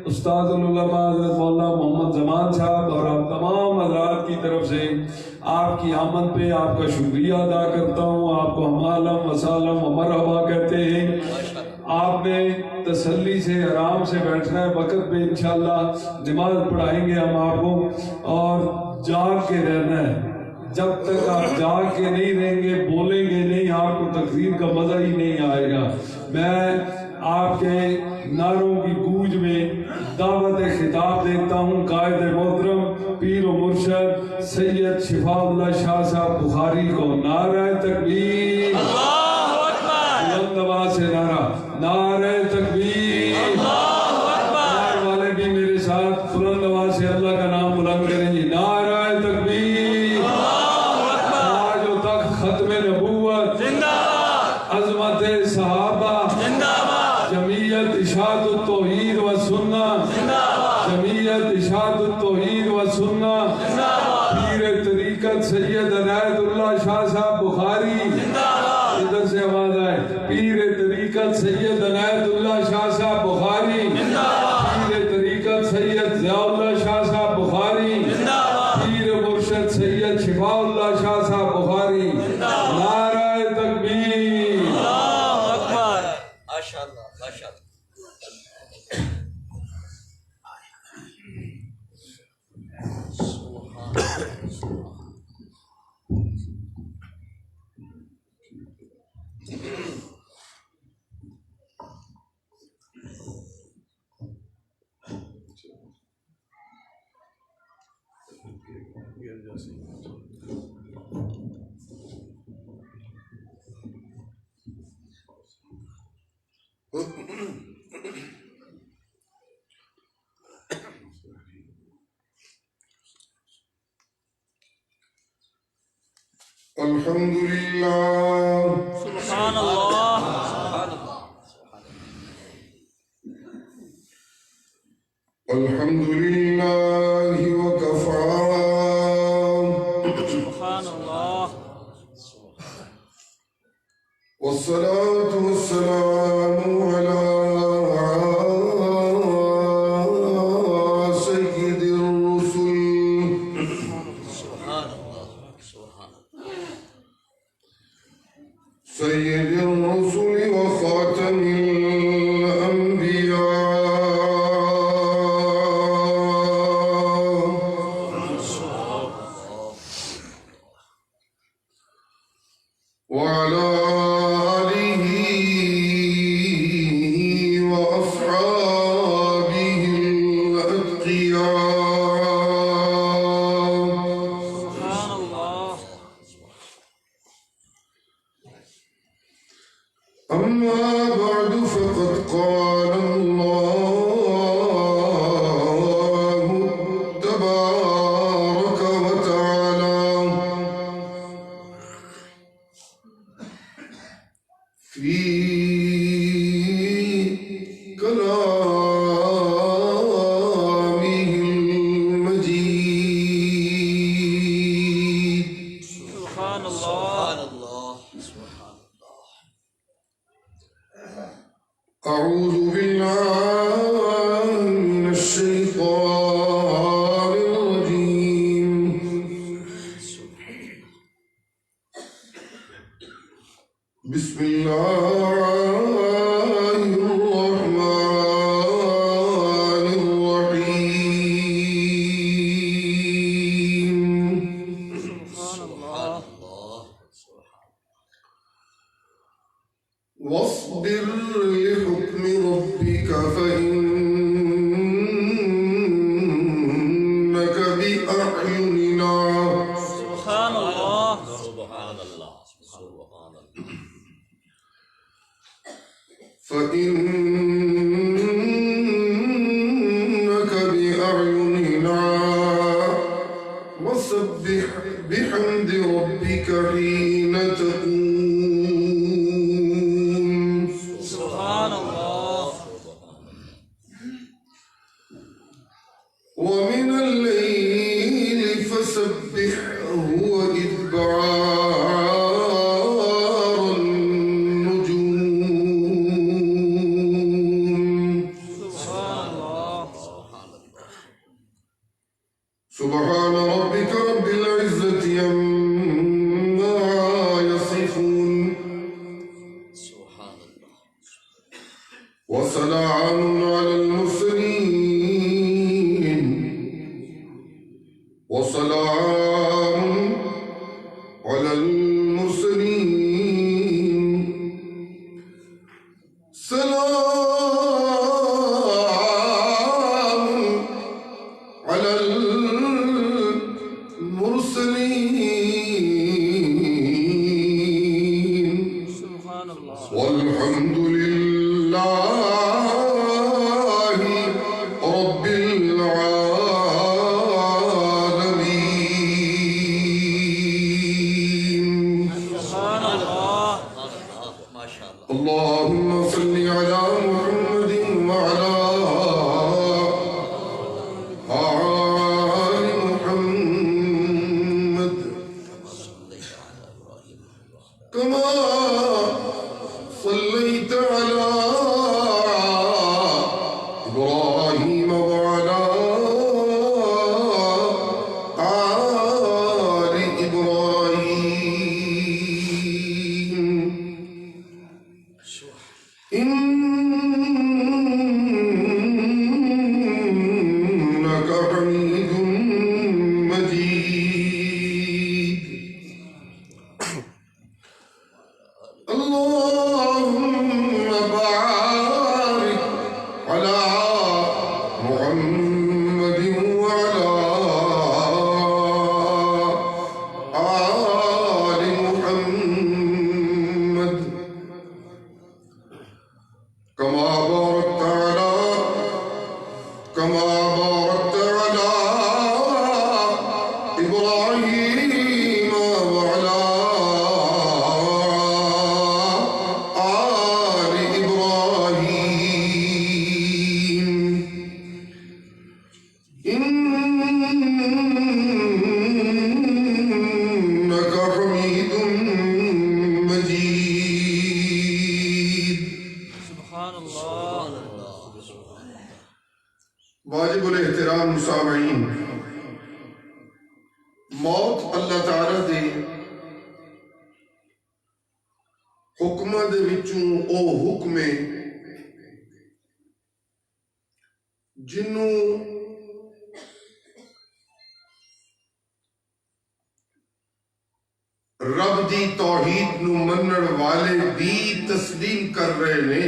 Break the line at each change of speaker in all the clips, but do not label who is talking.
استاد العلماء حضرت مولانا محمد زمان صاحب اور آپ تمام حضرات کی طرف سے آپ کی آمد پہ آپ کا شکریہ ادا کرتا ہوں. آپ کو ہم اہلاً و سہلاً و مرحبا کہتے ہیں. آپ نے تسلی سے آرام سے بیٹھنا ہے. وقت پہ انشاءاللہ نماز پڑھائیں گے ہم آپ کو, اور جاگ کے رہنا ہے. جب تک آپ جاگ کے نہیں رہیں گے, بولیں گے نہیں, آپ کو تقریر کا مزہ ہی نہیں آئے گا. میں آپ کے نعروں کی گونج میں دعوت خطاب دیتا ہوں قائد محترم پیر و مرشد سید شفاء اللہ شاہ صاحب بخاری کو. نعرہ تکبیر,
اللہ اکبر,
بلند آواز سے نعرہ, نعرہ تکبیر,
اللہ اکبر.
والے بھی میرے ساتھ بلند آواز سے اللہ کا نام بلند کریں گے. نعرہ تکبیر, آج تک ختم نبوت
زندہ باد,
عظمت صحابہ,
زندہ باد,
جمعیت اشاعت التوحید و سنہ,
زندہ باد,
جمعیت اشاعت التوحید و سنہ,
زندہ باد,
پیر طریقت سید عنایت اللہ شاہ صاحب بخاری,
زندہ باد,
ادھر سے آواز آئے, پیر طریقت سید عنایت اللہ شاہ صاحب بخاری,
زندہ باد,
پیر طریقت سید ضیاء اللہ شاہ صاحب بخاری,
زندہ باد,
پیر مرشد سید شفاء اللہ شاہ صاحب بخاری. نعرہ تکبیر,
اللہ اکبر. ماشاءاللہ ماشاءاللہ.
الحمدللہ,
سبحان اللہ, سبحان اللہ,
الحمدللہ وکفا,
سبحان اللہ,
والصلاة والسلام علی سید الرسل,
سبحان اللہ, سبحان اللہ,
سید الرسل وخاتم الانبیاء, وعلى آله وأصحابه الأتقياء.
سبحان اللہ,
أما بعد فقد قال الله تبارك وتعالى في كلامه المجيد.
سبحان اللہ, سبحان اللہ,
أعوذ بالله من الشيطان الرجيم. بسم الله الرحمن الرحيم.
سبحان اللہ,
واصبر لحكم ربك فإنك بأعيننا.
سبحان اللہ,
فإنك بأعيننا وسبح بحمد ربك حين تقوم.
سبحان اللہ,
ومن الليل فسبحه وإدبار النجوم.
سبحان اللہ,
سبحان ربك رب العزة عما يصفون وسلام على المرسلين وسلام على المرسلين سلام على المرسلين
سبحان الله
والحمد لله رب العالمين
سبحان الله
اللهم صل على محمد وعلى آل محمد كما صليت على إبراهيم وعلى آل إبراهيم إنك حميد مجيد اللهم بارك على محمد وعلى آل محمد كما باركت على إبراهيم وعلى آل إبراهيم إنك حميد مجيد
سبحان الله
واجب الاحترام سامعین، موت اللہ تعالیٰ دے حکماں دے وچوں او حکم ہے جنوں رب دی توحید نو منن والے بھی تسلیم کر رہے نے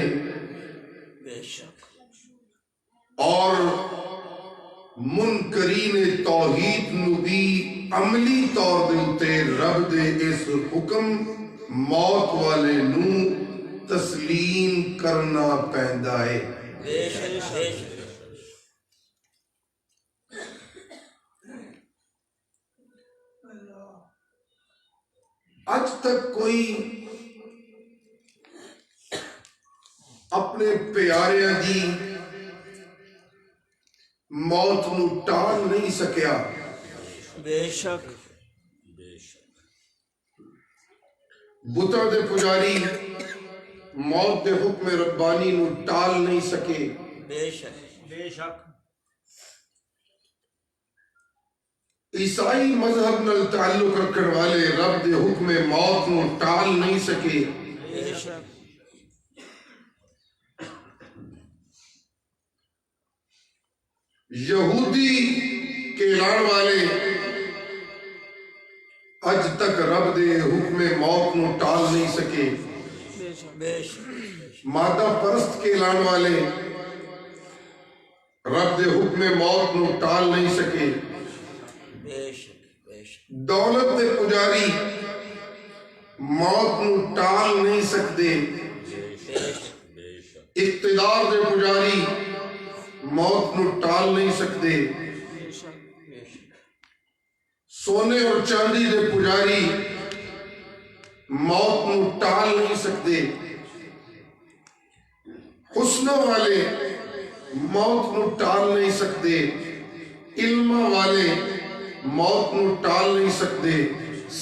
بے شک
اور منکرین توحید نو بھی عملی طور دے اتے رب دے اس حکم موت والے نو تسلیم کرنا پیندا ہے۔
بے شک بے شک
اج تک کوئی اپنے پیاریاں دی موت نو ٹال نہیں سکیا،
بے شک
بتاں دے پجاری موت دے حکم ربانی نو ٹال نہیں سکے،
بے شک بے شک
عیسائی مذہب نال تعلق رکھن والے رب دے حکم موت نو ٹال نہیں سکے،
بے شک
یہودی کہلان والے اج تک رب دے حکم موت نو ٹال نہیں سکے،
بے شک بے شک
مادہ پرست کہلان والے رب دے حکم موت نو ٹال نہیں سکے،
بے شک بے شک
دولت دے پجاری موت نو ٹال نہیں سکتے، اقتدار دے پجاری موت نو ٹال نہیں سکتے، سونے اور چاندی دے پجاری موت نو ٹال نہیں سکتے، حسنوں والے موت نو ٹال نہیں سکتے، علم والے موت نو ٹال نہیں سکتے،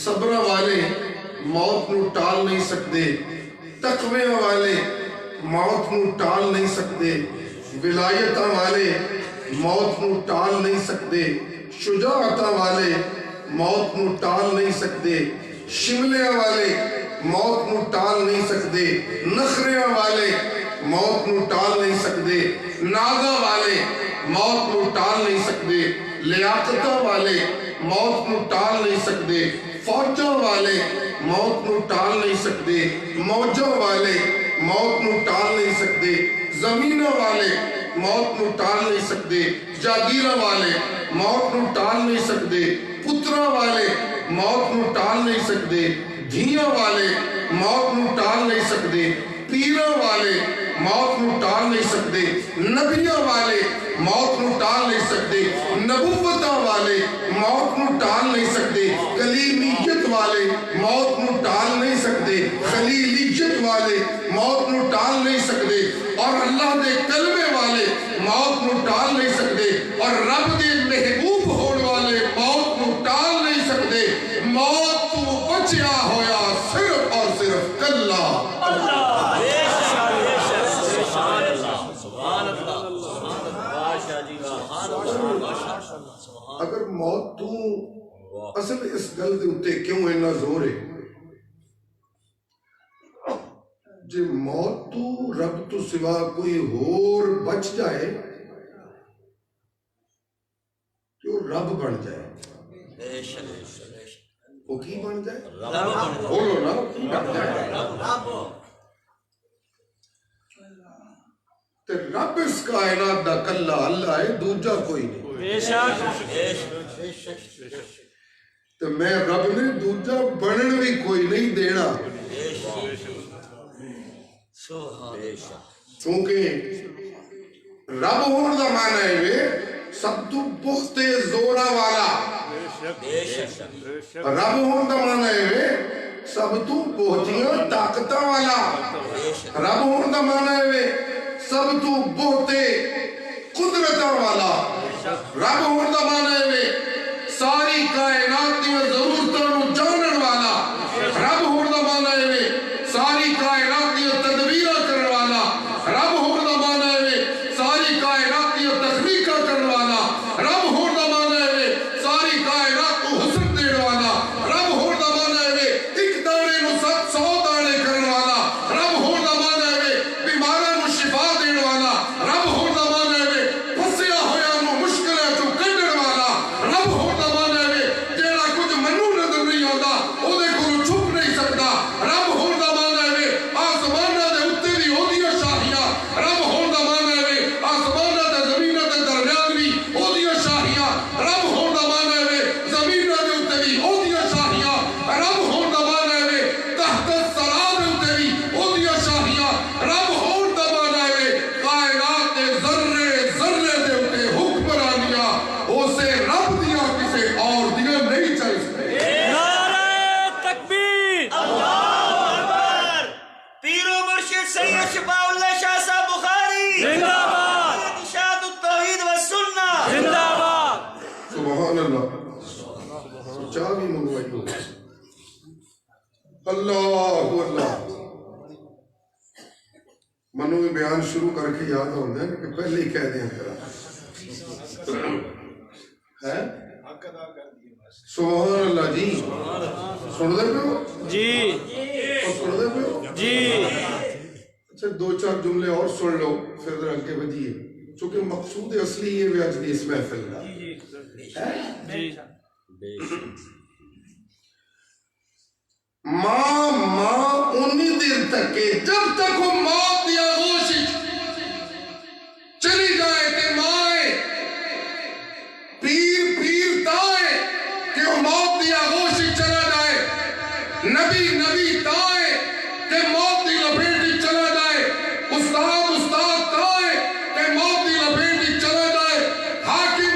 صبر والے موت نو ٹال نہیں سکتے، تقوی والے موت نو ٹال نہیں سکتے، ولایت والے موت نو ٹال نہیں سکتے، شجاعتاں والے موت نو ٹال نہیں سکتے، شملیاں والے موت نو ٹال نہیں سکتے، نخریاں والے موت نو ٹال نہیں سکتے، نازاں والے موت نو ٹال نہیں سکتے، لیاقتاں والے موت نو ٹال نہیں سکتے، فوجاں والے موت نو ٹال نہیں سکتے، موجاں والے موت نو ٹال نہیں سکتے، زمیناں والے موت نو ٹال نہیں سکتے، جاگیراں والے موت نو ٹال نہیں سکتے، پتراں والے موت نو ٹال نہیں سکتے، دھیاں والے موت نو ٹال نہیں سکتے، پیراں والے موت نو ٹال نہیں سکتے، نبیاں والے موت نو ٹال نہیں سکتے، نبوتاں والے موت نو ٹال نہیں سکتے، کلیمیت والے موت نو ٹال نہیں سکتے، خلیلیت والے موت نو ٹال نہیں سکتے، اور اللہ دے کلمے والے موت نو ٹال نہیں سکتے، اور رب دے محبوب ہونے والے موت نو ٹال نہیں سکتے۔ موت تو بچیا ہویا صرف اور صرف اللہ۔ اگر موت تو اصل اس گل دے اتے کیوں اینا زور ہے جے موت تو رب تو سوا کوئی اور بچ جائے تو رب بن جائے، وہ کی بن جائے؟ بولو نا، کی بن جائے؟ تے رب اس کائنات دا کلا اللہ ہے، دوجا کوئی نہیں۔ تو میں رب نے دوجا بنن بھی کوئی نہیں دینا، کیونکہ رب ہون دا معنی ہے وے سب تو پختے زورا والا، رب ہون دا معنی ہے وے سب تو بہتیاں طاقتاں والا، رب ہون دا معنی ہے وے سب تو بہتے قدرتاں والا، رب ہون دا معنی ہے وے ساری کائنات دی ضرورتاں نو جانن والا، رب ہون دا معنی ہے وے ساری کائنات دی تدبیراں کرن والا، رب ہون دا معنی ہے وے ساری کائنات دی تخلیقاں کرن والا، رب ہون دا معنی ہے وے ساری کائنات کو حسن دین والا، رب ہون دا معنی ہے وے ایک دانے نو 700 دانے کرن والا، رب ہون دا معنی ہے وے بیماراں نو شفا دین والا، رب ہون دا معنی ہے وے پھسیا ہویا نو مشکلاں چوں کڈن والا، رب ہون دا معنی ہے وے جیڑا کچھ منوں نظر نہیں آندا او دے کولوں چھپ نہیں سکدا، رب ہون دا معنی ہے وے آسماناں دے اوتے وی اودیاں شاہیاں، رب ہون دا معنی ہے وے آسماناں تے زمیناں دے درمیان وی اودیاں شاہیاں، رب ہون دا معنی ہے وے زمیناں دے اوتے وی اودیاں شاہیاں، رب ہون دا معنی ہے وے تحت الثرا دے اوتے وی اودیاں شاہیاں، رب ہون دا معنی ہے وے کائنات دے ذرے ذرے دے اوتے حکمرانیاں اسے رب دیاں کسے اور دیاں نہیں چل سکتے۔
نعرہ تکبیر، پیر و مرشد سید شفاء اللہ شاہ صاحب بخاری زندہ باد، ارشاد التوحید و سنہ زندہ باد۔
سبحان اللہ، چاوی منگوائی ہو اللہ اللہ۔ منو بھی بیان شروع کر کے یاد ہوندے ہیں کہ پہلے ہی کہہ دیں کرا ہے سبحان اللہ جی، سن دے پہ ہو
جی
اور سن دے پہ ہو
جی،
اچھا دو چار جملے اور سن لو پھر در آگے بدیے، چونکہ مقصود اصلی یہ بھی آج دی اس محفل کا ماں انی دیر تک کہ جب تک وہ موت دی آغوش چلی جائے کہ مائیں پیر تائیں کہ وہ موت دی آغوش چلا جائے، نبی تائیں کہ موت دی لپیٹ چلا جائے، استاد تائیں کہ موت دی لپیٹ چلا جائے، حاکم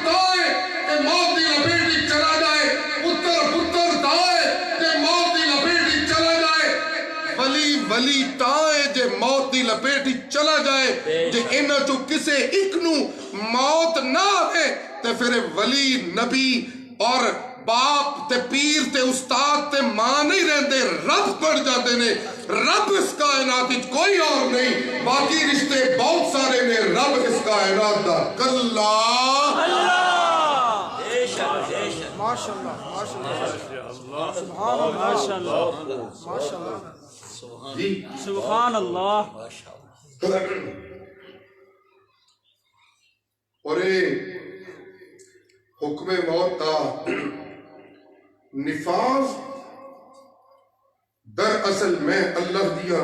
تائیں کہ موت دی لپیٹ چلا جائے، پتر تائیں کہ موت دی لپیٹ چلا جائے، ولی تائیں جے موت دی لپیٹ چلا جائے، جے انہاں چوں کسے ایک نو موت نہ آئے تے پھر ولی نبی اور باپ تے پیر تے استاد تے ماں نہیں رہندے، رب بن جاتے نے۔ رب اس کائنات وچ کوئی اور نہیں، باقی رشتے بہت سارے نے، رب اس کائنات دا کلا اللہ۔ جی
سبحان اللہ.
اور یہ حکم موت کا نفاذ دراصل میں اللہ دیا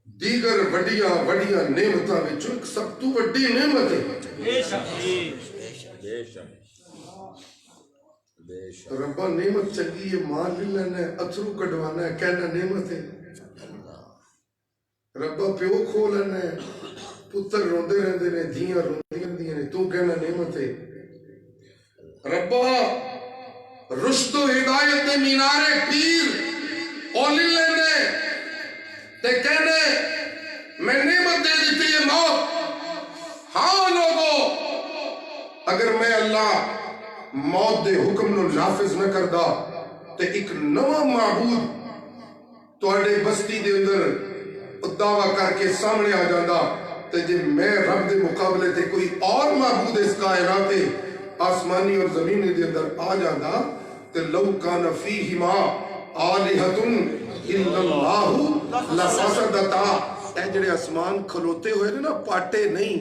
دیگر وڈیاں وڈیاں نعمتاں وچوں ایک سب تو وڈی نعمت ہے. ربا نعمت چنگی ہے، مال بھی لینا ہے، اتھرو کڈوانا ہے، کہنا نعمت ہے. ربا پیو کھو لینا ہے، پتر روندے رہندے نے، دھیاں روندی رہندیاں نے، تو کہنا نعمت ہے. ربا رشد و ہدایت دے مینارے پیر اولی لینے تے کہنے میں نعمت دے دیتی ہے موت. ہاں لوگو، اگر میں اللہ موت دے حکم نو نافذ نہ کردا تے ایک نواں معبود تواڈے بستی دے اندر دعویٰ کر کے سامنے آ جاندا تے جے میں رب دے مقابلے تے کوئی اور معبود اس کائنات آسمانی اور زمینی دے اندر آ جاندا تے لو کان فیہما آلہۃ الا اللہ لفسدتا. اے جڑے آسمان کھلوتے ہوئے نے نا پاٹے نہیں،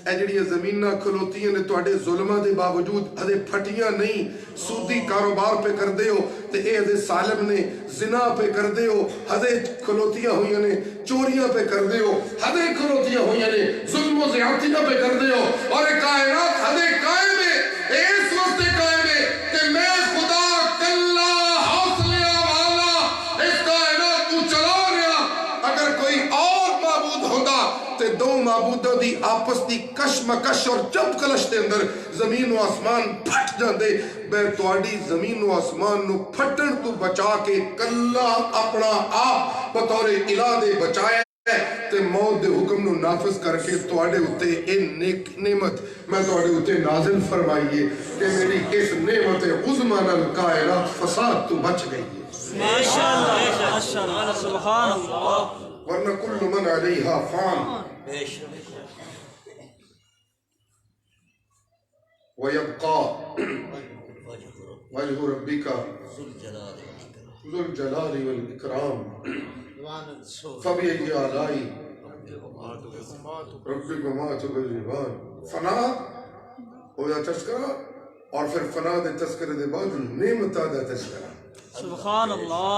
اے جڑی زمیناں کھلوتیاں نے تواڈے ظلماں دے باوجود ہدے پھٹیاں نہیں. سودی کاروبار پہ کر دے ہو تے اے ہدے سالم نے، زنا پہ کر دے ہو ہدے کھلوتیاں ہوئیاں نے، چوریاں پہ کر دے ہو ہدے کھلوتیاں ہوئیاں نے، ظلم و زیادتیاں پہ کر دے ہو، اور اے کائنات ہدے قائم ہے. اس وقت قائم ہے کہ میں خدا کلا حوصلے والا اس کائنات کو چلا رہا. اگر کوئی اور معبود ہوتا تے دو معبودوں دی آپس دی کشمکش اور چپ کلش دے اندر زمین و آسمان پھٹ جاندے. میں تواڈی زمین و آسمان نو پھٹن تو بچا کے کلا اپنا آپ بطور الہ دے بچایا تے موت دے حکم نو نافذ کر کے تواڈے اتے اے نیک نعمت میں تواڈے اتے نازل فرمائیے کہ میری اس نعمت عظمی نال کائنات فساد تو بچ گئی ہے.
ماشاءاللہ ماشاءاللہ سبحان اللہ.
ورنہ کل من علیہا فان وَيَبْقَى وَجْهُ رَبِّكَ ذُو الْجَلَالِ وَالْإِكْرَامِ فَبِأَيِّ آلَاءِ رَبِّكُمَا تُكَذِّبَانِ. فنا ہو یا تذکرہ، اور پھر فنا دے تذکرے دے بعد نعمتہ دا تذکرہ.
سبحان اللہ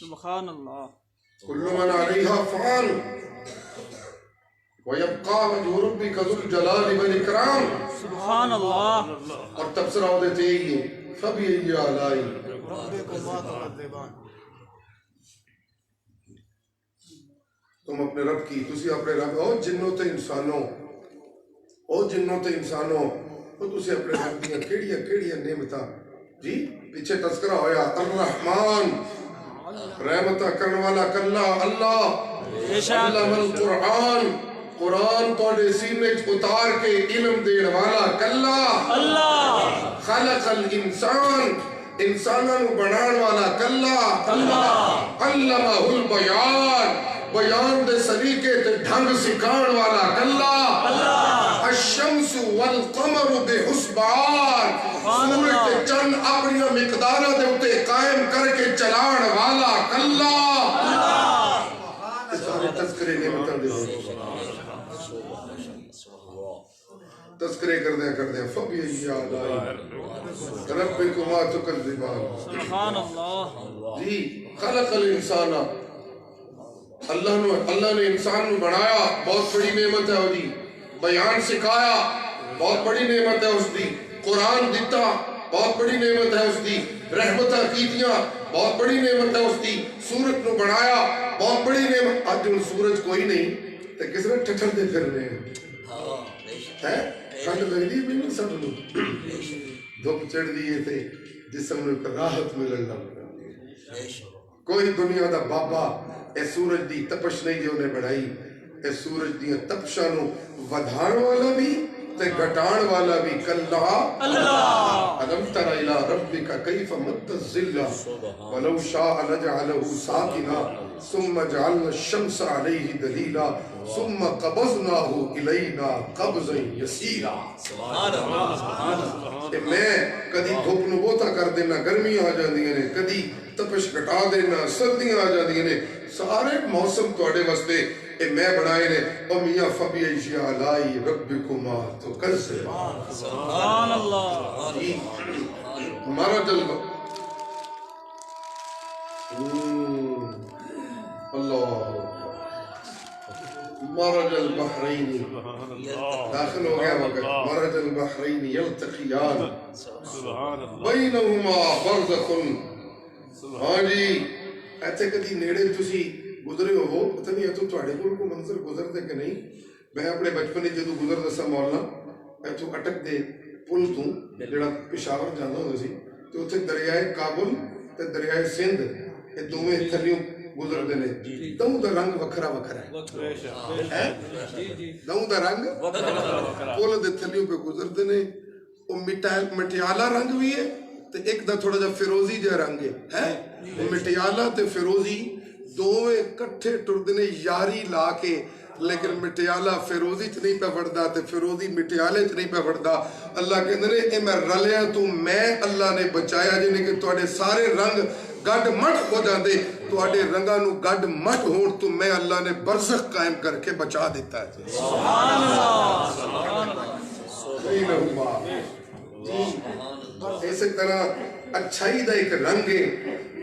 سبحان اللہ.
كل من عليها فان ويبقى وجه ربك ذو الجلال والإكرام.
سبحان اللہ.
اور تبصرہ ہو دیتے ہی فبأي آلاء تم اپنے رب کی تسی اپنے رب او جنوں تے انسانوں او تسی اپنے رب دیاں کیڑیاں نعمتاں جی پیچھے تذکرہ ہویا الرحمن رحمتہ کرنے والا کلا اللہ. علم القرآن قرآن توڑے سینے اتار کے علم دین والا کلا
اللہ.
خلق الانسان انسانوں بنان والا کلا علمہ البیان بیان دے سلیقے تے ڈھنگ سکھان والا کلا الشمس والقمر بحسبان سورج تے چند اپنی مقدارہ دے اتے قائم کر کے چلان والا کلا. سارے تذکرے نعمتاں دے تذکرے کر دیں فبأي آلاء ربكما تكذبان.
سبحان اللہ.
جی خلق الانسان اللہ نے انسان نو بنایا بہت بڑی نعمت ہے دی. بیان سکھایا بہت بڑی نعمت ہے اس دی. قرآن دیتا بہت بڑی نعمت ہے اس دی. رحمتہ کیتیاں بہت بڑی نعمت ہے اس دی. سورج نو بنایا بہت بڑی نعمت. آج جو سورج کوئی نہیں تو کس نے ٹھٹر دے پھر رہے ہیں ٹھنڈ لگ دی بھی نہیں سب لوگ دھوپ چڑھ دیئے تھے جسم نے راحت ملن لگ. کوئی دنیا دا بابا اے سورج دی تپش نہیں جو نے بڑھائی. اے سورج دی تپشاں نو ودھان والا بھی تے گھٹان والا بھی کلا
اللہ
ألم تر إلى ربك كيف مد الظل ولو شاء لجعله ساكنا ثم جعلنا الشمس عليه دليلا ثم قبضناه إلينا قبضا يسيرا کہ میں کدی دھوپ نو بوتا کر دینا گرمیاں آ جاندیاں نے کدی تپش گھٹا دینا سردیاں آ جاندیاں نے سارے موسم تواڈے واسطے اے میں بنائے نے او میاں فبیعی علائی ربکما تکذبان
سبحان اللہ
جی مرج اللہ مرج البحرین داخل ہو گیا وقت مرج البحرین یلتقیان بینہما برزخ ہاں جی ایتھے کدی نیڑے تسی گزرے ہو پتہ نہیں ایتھوں تواڈے کول کو منظر گزرتے کہ نہیں میں اپنے بچپن جدو گزردا سا مولانا ایتھوں اٹک دے پل تو جڑا پشاور جاندا ہوندا سی تے اوتھے دریائے کابل تے دریائے سندھ یہ دوویں تھلیوں گزردے نے دونوں دا رنگ وکھرا وکھرا ہے دونوں دا رنگ پل دے تھلیوں پہ گزردے نے او مٹیالا رنگ بھی ہے تے ایک دا تھوڑا جا فیروزی جا رنگ ہے مٹیالا تے فیروزی دوویں کٹھے ٹردے نے یاری لا کے لیکن مٹیالہ فیروزی چ نہیں پہ بڑھدا تے فیروزی مٹیالے چ نہیں پہ بڑھدا اللہ کہندے نے اے میں رلیا تو میں اللہ نے بچایا جنے کہ تواڈے سارے رنگ گڈ مٹ ہو جاندے تواڈے رنگاں نو گڈ مٹ ہون تو میں اللہ نے برزخ قائم کر کے بچا دیتا ہے
سبحان اللہ سبحان اللہ
اسی طرح اچھائی دا ایک رنگ ہے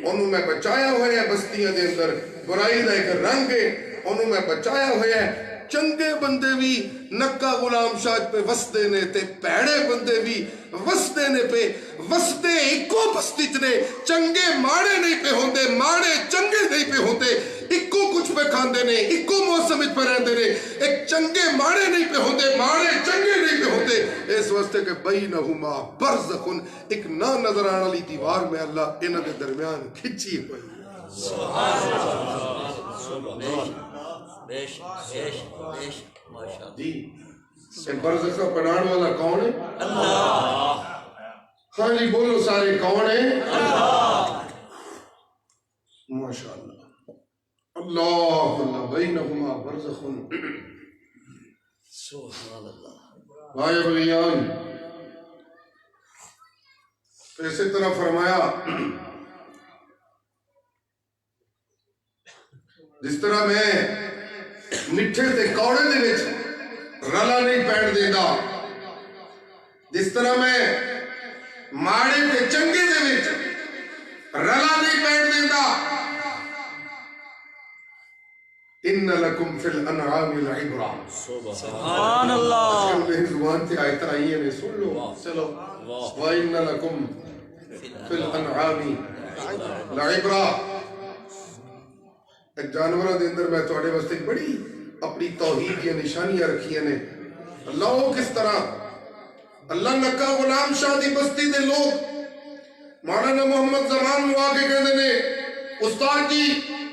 انہوں میں بچایا ہویا ہے بستیاں دے اندر برائی دا ایک رنگ ہے انہوں میں بچایا ہویا ہے چنگے بندے بھی نکا غلام شاہ پہ وسدے نے تے پیڑے بندے بھی وسدے نے پہ وسدے ایکو بستی چنے چنگے ماڑے نہیں پہ ہوندے ماڑے چنگے نہیں پہ ہوندے ایکو کچھ پہ کھاندے نے ایکو موسم اچ پہ رہندے نے ایک چنگے ماڑے نہیں پہ ہوندے ماڑے چنگے نہیں پہ ہوندے اس واسطے کہ بینہما برزخ ایک نہ نظر آنے والی دیوار میں اللہ انہاں دے درمیان کھچی ہوئی
سبحان اللہ بیش بیش بیش ماشاءاللہ
جی یہ برزخ کا بنان والا کون ہے
اللہ
ہاں جی بولو سارے کون ہیں اللہ ماشاءاللہ اللہ اللہ بینہما برزخ
سبحان اللہ
بھائی بلیان اسی طرح فرمایا جس طرح میں مٹھے تے کوڑے دے وچ رلا نہیں پین دیندا جس طرح میں ماڑے تے چنگے دے وچ رلا نہیں پین دیندا ان لکم فی الانعام العبرہ
سبحان اللہ
میری زبان تے آیت آئی ہے سن لو چلو وَإِنَّ لَكُمْ فِي الْأَنْعَامِ لَعِبْرَةً ایک جانورہ دے اندر میں تواڈے واسطے بڑی اپنی توحید کی نشانیاں رکھیاں نے اللہ کس طرح اللہ نکا غلام شاہ دی بستی دے لوگ مولانا محمد زمان نو آ کے کہندے نے استاد جی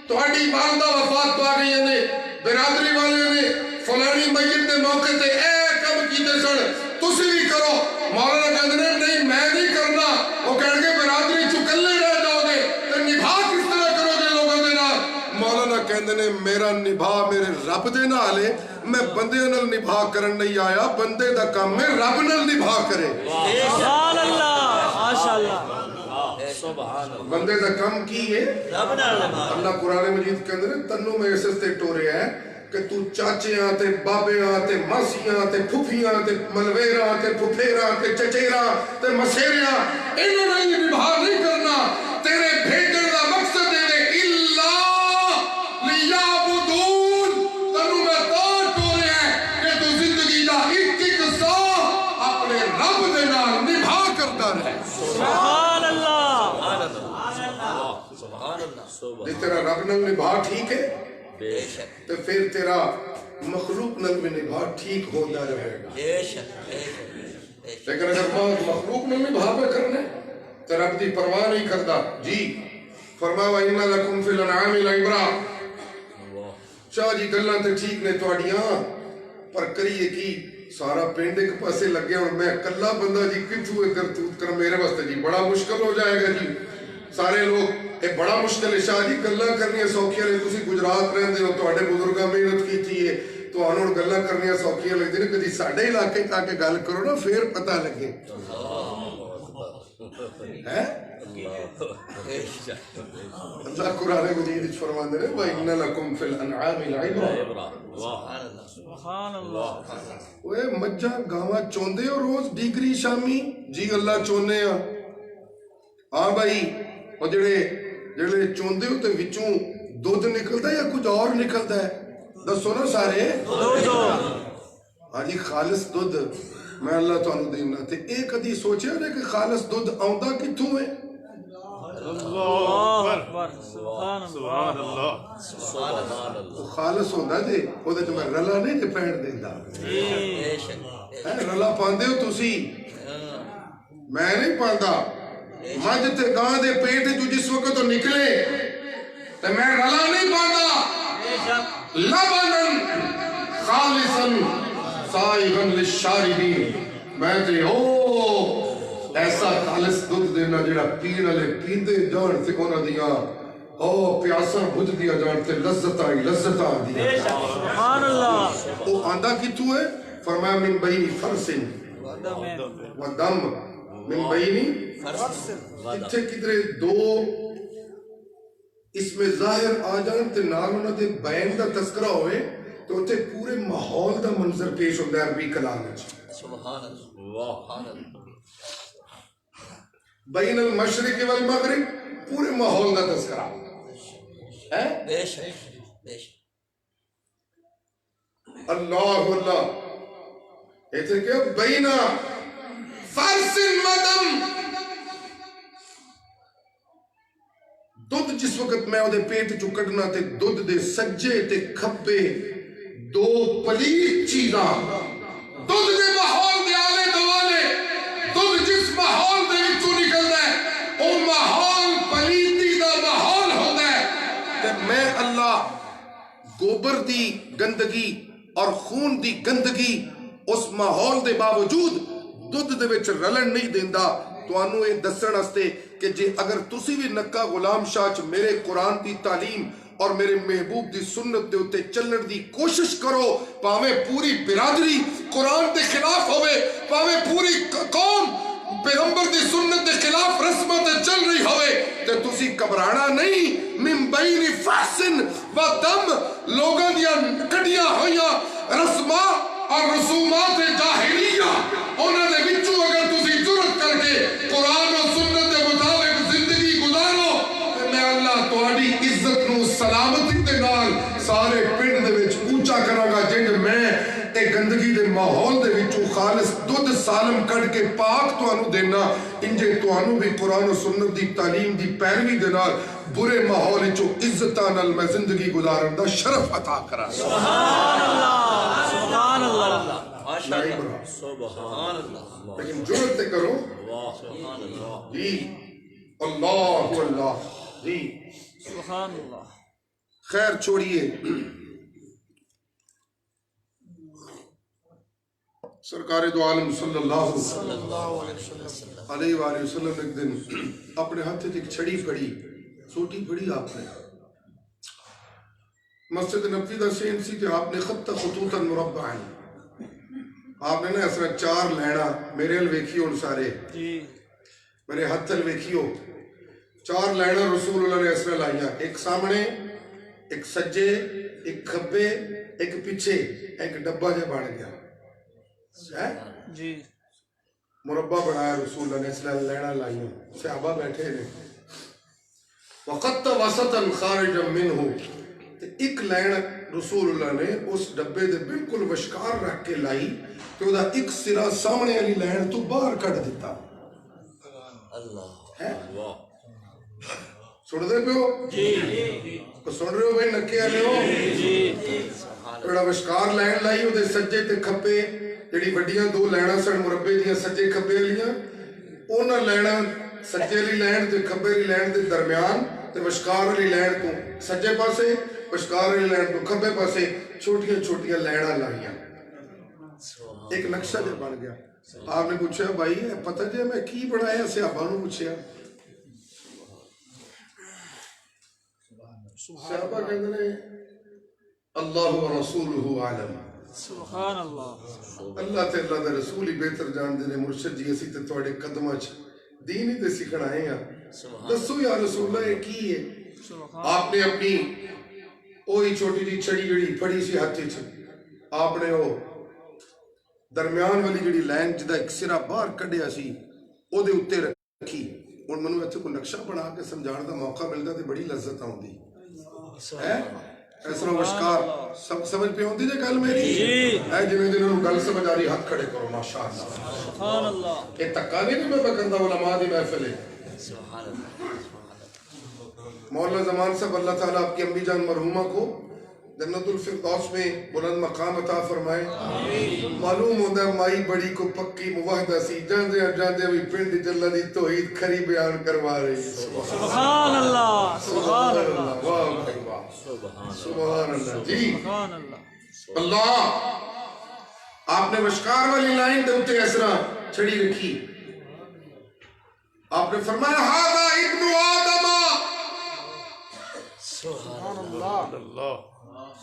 تواڈی والدہ وفات پا گئی نے برادری والے نے فلانی میت دے موقع تے اے کم کیتے سن تسی بھی کرو مولانا کہندے نے نہیں میں نہیں کرنا وہ کہن گے برادری چکلے رہ جاؤ گے تے نبھا کس طرح کرو گے لوگوں دے نال مولانا کہندے نے میرا نبھا میرے رب دے نال ہے میں بندے نال نبھا کرن نہیں آیا بندے دا کام میں رب نال نبھا کرے
سبحان اللہ ماشاءاللہ
بندے دا کام کی ہے
رب نال
اللہ قرآن مجید کے اندر تنو میں ایسے سے ٹورے ہے کہ تو چاچیاں تے بابیاں تے ماسیاں تے پھوپھیاں تے ملویراں تے پھوپھیراں تے چچیراں تے مسیریاں انہوں نے نبھا نہیں کرنا تیرے بھیجن دا مقصد ہے اللہ لیعبدون تنو میں تار ٹورے ہیں کہ تو زندگی دا ایک سا اپنے رب دے نال نبھا کرتا رہے
سبحان اللہ
سبحان اللہ
جس طرح رب نال نبھا ٹھیک ہے
بے شک
تو پھر تیرا مخلوق نال بھی نبھا ٹھیک ہوتا رہے گا
بے شک بے شک بے شک
لیکن اگر بات مخلوق نال نبھا پہ کرنے تو رب دی پرواہ نہیں کرتا جی فرمایا وَإِنَّ لَكُمْ فِي الْأَنْعَامِ لَعِبْرَةً شاہ جی گلاں تے ٹھیک نے تواڈیاں پر کریے کی ਸਾਰਾ ਪਿੰਡ ਇੱਕ ਪਾਸੇ ਲੱਗਿਆ, ਹੁਣ ਮੈਂ ਇਕੱਲਾ ਬੰਦਾ ਜੀ ਕਿੱਥੋਂ ਇਹ ਕਰਤੂਤ ਕਰਾਂ, ਮੇਰੇ ਵਾਸਤੇ ਜੀ ਬੜਾ ਮੁਸ਼ਕਲ ਹੋ ਜਾਏਗਾ ਜੀ। ਸਾਰੇ ਲੋਕ ਇਹ ਬੜਾ ਮੁਸ਼ਕਲ ਹੈ ਸ਼ਾਹ ਜੀ, ਗੱਲਾਂ ਕਰਨੀਆਂ ਸੌਖੀਆਂ ਨੇ, ਤੁਸੀਂ ਗੁਜਰਾਤ ਰਹਿੰਦੇ ਹੋ, ਤੁਹਾਡੇ ਬਜ਼ੁਰਗਾਂ ਮਿਹਨਤ ਕੀਤੀ ਹੈ, ਤੁਹਾਨੂੰ ਹੁਣ ਗੱਲਾਂ ਕਰਨੀਆਂ ਸੌਖੀਆਂ ਲੱਗਦੀਆਂ ਨੇ, ਕਦੀ ਸਾਡੇ ਇਲਾਕੇ ਆ ਕੇ ਗੱਲ ਕਰੋ ਨਾ, ਫੇਰ ਪਤਾ ਲੱਗੇ ਹੈ। اللہ قرآن مجید وچ فرماندے نے وَإِنَّ لَكُمْ فِي الْأَنْعَامِ لَعِبْرَةً۔
سبحان اللہ۔
اوے مجھا گاواں چوندے ہو روز ڈگری شامی؟ جی اللہ چوندے ہاں۔ ہاں بھائی، اور جڑے چوندے ہو تے وچوں دودھ نکلدا ہے یا کچھ اور نکلدا ہے؟ دسو نا سارے۔ ہاں جی خالص دودھ میں اللہ تانوں دینا، تے اے کدی سوچیا نے کہ خالص دودھ آوندا کتھوں ہے؟
اللہ اکبر، سبحان اللہ۔
وہ خالص ہوندہ دے وہ دے جو میں رلا نہیں دے پہن دیندہ، رلا پاندے ہو تسی، میں نہیں پاندہ، مجھ تے گاں دے پیٹ جو جس وقت تو نکلے تے میں رلا نہیں پاندہ، لبنن خالصاً سائغن للشاربین، میں تے ایسا خالص دودھ دینا جڑا پین والے پیندے جان تے انہاں دیاں پیاساں بجھ دیا جان تے لذتاں دیا۔
سبحان اللہ۔
وہ آندہ کتوں ہے؟ فرمایا من بین فرس و دم، من بین اتھے کدرے دو اس میں ظاہر آ جان تے نال انہاں دے بین دا تذکرہ ہوئے تو اتھے پورے ماحول دا منظر پیش ہوتا ہے عربی کلام وچ۔
سبحان اللہ۔
بین المشرق والمغرب پورے ماحول کا تذکرہ ہے۔
بے شک بے شک۔
اللہ اللہ ایسے کہ بین فرس مدم، دودھ جس وقت میں وہ پیٹ چو کٹنا تے دودھ دے سجے تے کھپے دو پلیت چیزاں، دودھ دے ماحول دے آلے دوالے، دودھ جس ماحول دے وچوں نکلدا ہے او ماحول پلیتی دا ماحول ہوندا ہے، تے میں اللہ گوبر دی گندگی اور خون دی گندگی اس ماحول دے باوجود دودھ دے وچ رلن نہیں دیندا۔ توانوں یہ دسن واسطے کہ جے اگر تسی بھی نکا غلام شاہ چ میرے قرآن دی تعلیم اور میرے محبوب دی سنت دے اتے چلن دی کوشش کرو، پاویں پوری برادری قرآن دے خلاف ہوئے، پاویں پوری قوم پیغمبر دی سنت دے خلاف رسمت چل رہی ہوئے، تے تسی گھبرانا نہیں۔ من بین فحسن و دم، لوگاں دیا کٹیاں ہویاں رسماں اور رسومات جاہلیہ انہاں دے وچوں اگر تسی جرأت کر کے قرآن و سنت دے مطابق زندگی گزارو تے میں اللہ تہاڈی عزت نو سلامتی دے نال سارے پنڈ دے وچ اونچا کراں گا، جنج میں اے گندگی دے ماحول دے وچوں خالص دودھ سالم کڈ کے پاک تانوں دینا، انجے تانوں بھی قرآن و سنت دی تعلیم دی پیروی دے نال برے ماحول وچوں عزتاں نال میں زندگی گزارن دا شرف عطا کراں۔
سبحان اللہ، سبحان اللہ۔
سبحان اللہ۔
لیکن جرأت تے کرو جی اللہ اللہ جی۔
سبحان اللہ۔
خیر چھوڑیے، سرکار دو عالم صلی اللہ علیہ وآلہ وسلم ایک دن اپنے ہاتھ ایک چھڑی پھڑی، سوٹی پھڑی آپ نے، مسجد نبوی دا سین سی تے آپ نے خط خطوطا مربعا، آپ نے نا اس طرح چار لینا، میرے ال ویکھیو ان سارے میرے ہاتھ ال ویکھیو، چار لینا رسول اللہ نے اس طرح لائیا، ایک سامنے، ایک سجے، ایک کھبے، ایک پیچھے، ایک ڈبہ جے بڑھ گیا
جی،
مربع بڑھایا رسول اللہ نے اس طرح لینا لائیا، صحابہ بیٹھے نے، وَقَتَّ وَسَطًا خَارِجًا مِّنْهُ، ایک لین رسول اللہ نے اس ڈبے دے بالکل وشکار رکھ کے لائی کہ وہ دا ایک سرا سامنے علی لین تو باہر کٹ دیتا۔ سن دے پہ ہو؟ جی۔ سن رہے ہو بھائی نکے آلے ہو؟ جی۔ بڑا وشکار لین لائی وہ دے سجے تے کھپے، جڑی بڑیاں دو لینا سن مربے دیاں سجے کھپے لیاں، اونا لینا سجے علی لین تے کھپے علی لین دے درمیان تے وشکار علی لین تو سجے پاسے، وشکار علی لین تو کھپے پاسے چھوٹیاں چھوٹیاں لینا لائیاں۔ ایک نقشہ جو بن گیا. آپ نے پوچھا بھائی پتہ جی میں کی بنایا, صحابہ نو پوچھیا, صحابہ کہتے ہیں اللہ و رسولہ عالم,
سبحان اللہ.
اللہ تے اللہ دا رسول ہی بہتر جان دے نے. مرشد جی اسی تے تواڈے قدماں چ دین ہی تے سیکھن آئے ہیں, دسو یا رسول اللہ یہ کی ہے. آپ نے اپنی وہی چھوٹی جی چھڑی جڑی پھڑی سی ہاتھ چ, آپ نے وہ درمیان والی جڑی لائن جدا ایک سرا باہر کڈیا سی او دے اوتے رکھی. ہن منوں ایتھے کوئی نقشہ بنا کے سمجھانے دا موقع ملدا تے بڑی لذت آوندی ہے. اس طرح وشکار سب سمجھ پہ ہوندی جے گل میری ہے, جویں جنہاں نوں گل سمجھ آ رہی ہاتھ کھڑے کرو ماشاءاللہ.
سبحان اللہ.
یہ تکا نہیں کہ میں کردا علماء دی محفل ہے. مولانا زمان صاحب اللہ تعالیٰ آپ کی امی جان مرحومہ کو جنت الفردوس میں بلند مقام عطا فرمائے. معلوم ہوتا ہے مائی بڑی کو پکی موحدہ سی, جاندے بھی پنڈ جلہ دی توحید کھری بیان کروا رہی.
سبحان اللہ. سبحان اللہ.
واہ بھائی واہ, سبحان اللہ جی.
سبحان اللہ.
اللہ آپ نے وشکار والی لائن دے اتے اس طرح چھڑی رکھی. آپ نے فرمایا ہذا ابن آدم.
سبحان اللہ.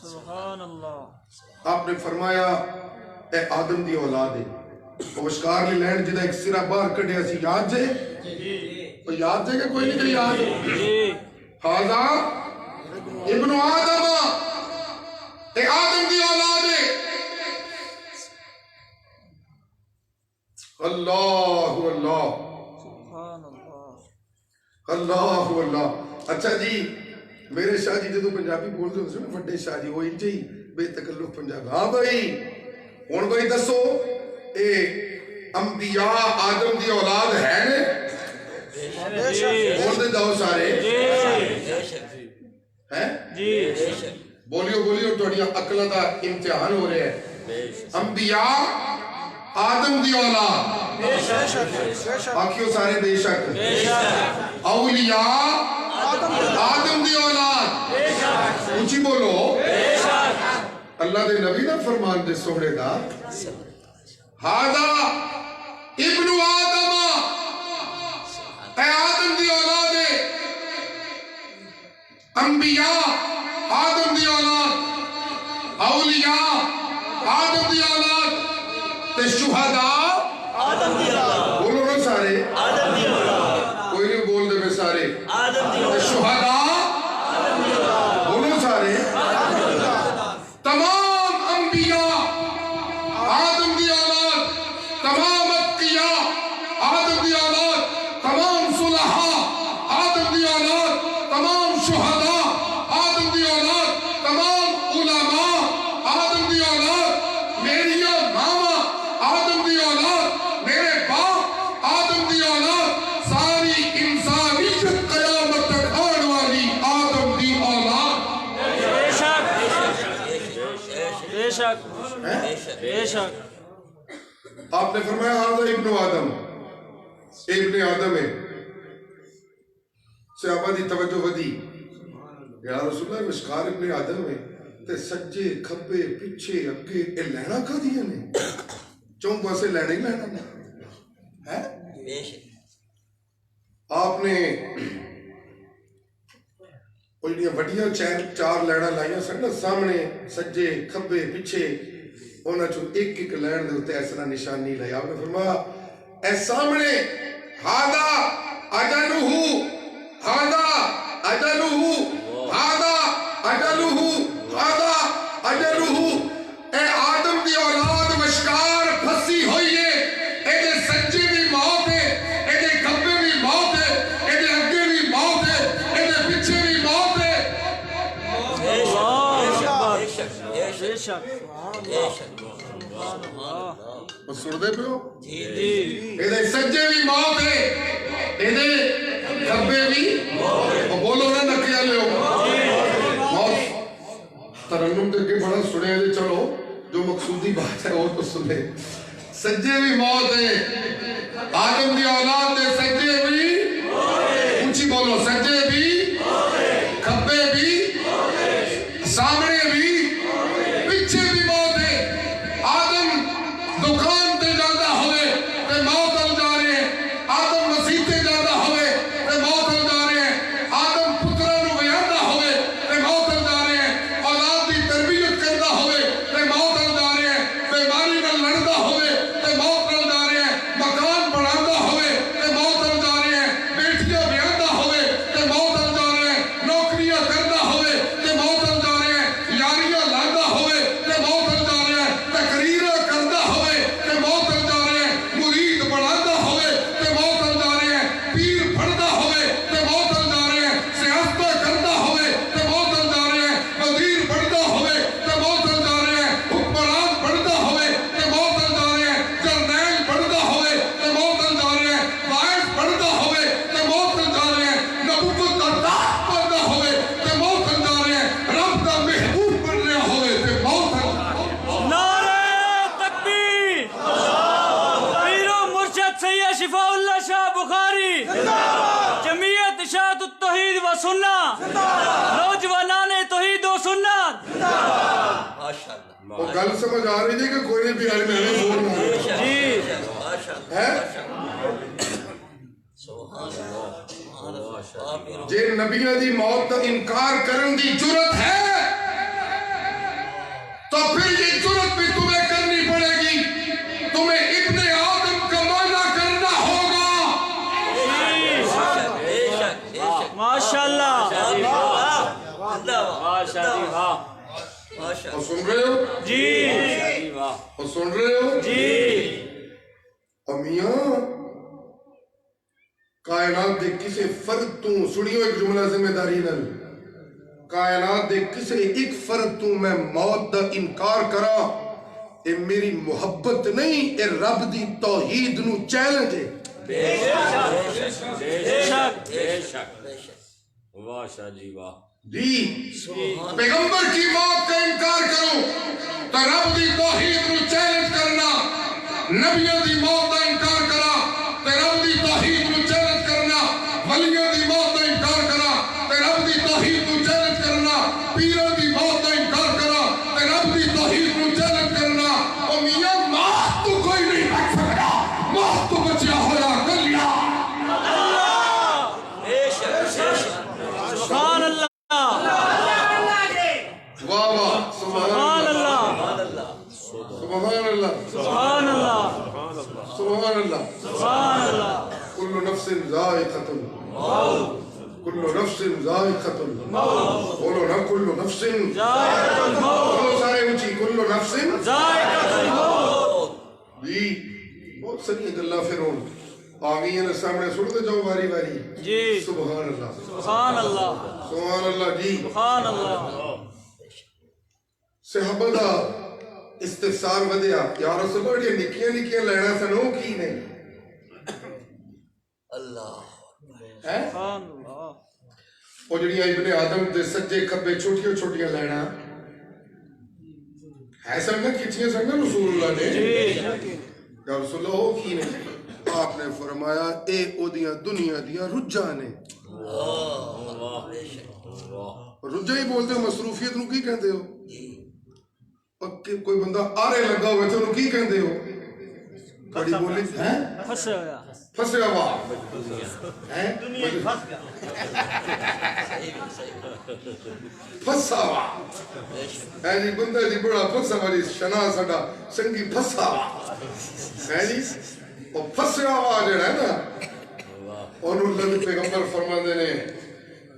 سبحان اللہ.
آپ نے فرمایا اے آدم دی اولاد ہے. وشکار لی لینڈ جدہ ایک سرہ باہر کٹیا سی, یاد جے کوئی یاد جے کہ کوئی نہیں یاد. ہذا ابن آدم, اے آدم دی اولاد ہے. اللہ اللہ
سبحان اللہ.
اللہ اللہ. اچھا جی میرے شاہ جی جدو پنجابی بول دے ہوتے ہیں وڈے شاہ جی وہی جی بے تکلف پنجابی. ہاں بھائی ہن کوئی دسو اے انبیاء آدم دی اولاد ہے نے؟ بول دے جاؤ سارے ہیں
جی.
بولیو بولیو تھوڑی عقل دا امتحان ہو رہے ہیں. انبیاء آدم دی اولاد, آکھیو سارے بے شک. اولیاء آدم دی اولاد, اونچی بولو. اللہ دے نبی دا فرمان دے سوڑے دا ہذا ابن آدم, اے آدم دی اولاد ہے. انبیاء آدم دی اولاد, اولیاء آدم دی اولاد, تے شہداء آدم دی اولاد. بولو نا سارے آدم دی اولاد. کوئی نہیں بول دے میں سارے آدم دی اولاد. شہداء آدم دی اولاد. بولو سارے آدم دی اولاد. تمام انبیاء آدم دی اولاد, تمام اتقیاء آدم دی اولاد, تمام صلحاء آدم دی اولاد, تمام شہداء آدم دی اولاد, تمام علماء آدم دی اولاد, میری ماما آدم دی اولاد, میرے باپ آدم دی اولاد, ساری انسانیت قیامت تک آنے والی آدم دی اولاد.
بے شک بے شک بے شک.
آپ نے فرمایا ہذا ابن آدم, ابن آدم ہے. صحابہ دی توجہ ودی, یا رسول اللہ مشکار ابن آدم ہے تے سجے کھبے پیچھے اگے اے لینا کا دیا نے, چون پاسے لینا ہی لینا ہے. آپ نے وڈیاں چار لینا لائیاں سن نا سامنے, سجے کھبے پیچھے, انہاں چوں ایک ایک لین دے اوتے اس طرح نشانی لائی. آپ نے فرمایا اے سامنے ہذا اجلہ, ہذا اجلہ, ہذا اجلہ, ہذا اجلہ. اے آدم دی اولاد مشکار پھسی ہوئی ہے, اے دے سجے بھی موت ہے, اے دے کھبے بھی موت ہے, اے دے اگے بھی موت ہے, اے دے پیچھے بھی موت ہے.
بے شک.
بس سن دے پہ ہو,
جی.
اے دے سجے بھی موت ہے, اے دے کھبے بھی بولو نا نکیا لے ہو موت. ترنم دے کے بڑا سنے دے, چلو جو مقصودی بات ہے وہ تو سنے. سجے بھی موت ہے, آدم دی اولاد دے سجے بھی, اونچی بولو, سجے بھی, کھبے بھی, سامنے بھی, پیچھے بھی موت ہے. آدم
شفاء اللہ شاہ بخاری جمعیت اشاعت التوحید و سنت نوجوانان توحید و سنت
ماشاءاللہ
وہ گل سمجھ آ رہی ہے کہ کوئی نہیں بہار میں ہمیں بولنا
جی
ہے جے نبیوں دی موت کا انکار کرن دی جرت ہے تو پھر یہ جرت بھی تمہیں کرنی پڑے گی تمہیں ابن آدم کا معنی کرنا ہوگا
ماشاءاللہ
اور سن رہے ہو
جی
اور سن رہے ہو
جی
اور میاں کائنات دے کسے فرد تو سنیو ایک جملہ ذمہ داری نال کائنات دے کسے ایک فرد تو میں موت دا انکار کرا اے میری محبت نہیں اے رب دی توحید نو چیلنج ہے
بے شک
واہ شاہ جی واہ
جی پیغمبر کی موت کا انکار کرو تو رب دی توحید نو چیلنج کرنا نبیوں دی موت کا انکار کرا تو رب دی توحید نو چیلنج کرنا ولیوں دی موت کا انکار کرا تو رب دی توحید نو چیلنج کرنا پیروں دی موت کا انکار کرا تو رب دی توحید نو چیلنج کرنا اور میاں موت تو کوئی نہیں بچ سکتا موت تو بچیا ہوا کلیا
سبحان اللہ
واہ واہ
سبحان اللہ
سبحان اللہ
سبحان اللہ
سبحان اللہ
سبحان اللہ
كل نفس ذائقة الموت كل نفس ذائقة الموت بولو نا كل نفس
ذائقۃ الموت
بولو سارے اونچی كل نفس
ذائقۃ الموت
جی بہت ساری گلاں پھر ہون آ گئی ہیں سامنے سنتے جاؤ واری واری
جی
سبحان اللہ
سبحان اللہ
سبحان اللہ جی
سبحان اللہ
صحابہ دا استفسار ودیا یا رسول اللہ یہ نکیاں نکیاں لینا سنو کی نہیں
اللہ
ہے
سبحان اللہ
وہ جڑیاں ابن آدم دے سجے کھبے چھوٹیاں چھوٹیاں لینا ہے سنگا کھچیاں سنگا رسول اللہ نے یا رسول اللہ ہو کی نہیں آپ نے فرمایا اے او دیاں دنیا دیاں رجا نے رجا ہی بولتے ہو مصروفیت نو کی کہتے ہو کوئی بندہ آرے لگا ہوئے تھے انہوں کی کہتے ہو کڑی بولی ہیں
پھنسے ہویا
پھنسے ہوا پھنسا ہوا ہے جی بندہ جی بڑا پھنسا ہوا جی شنا سڑا سنگی پھنسا ہوا ہے جی وہ پھنسے ہوا جڑا ہے نا انہوں اللہ پیغمبر فرما دینے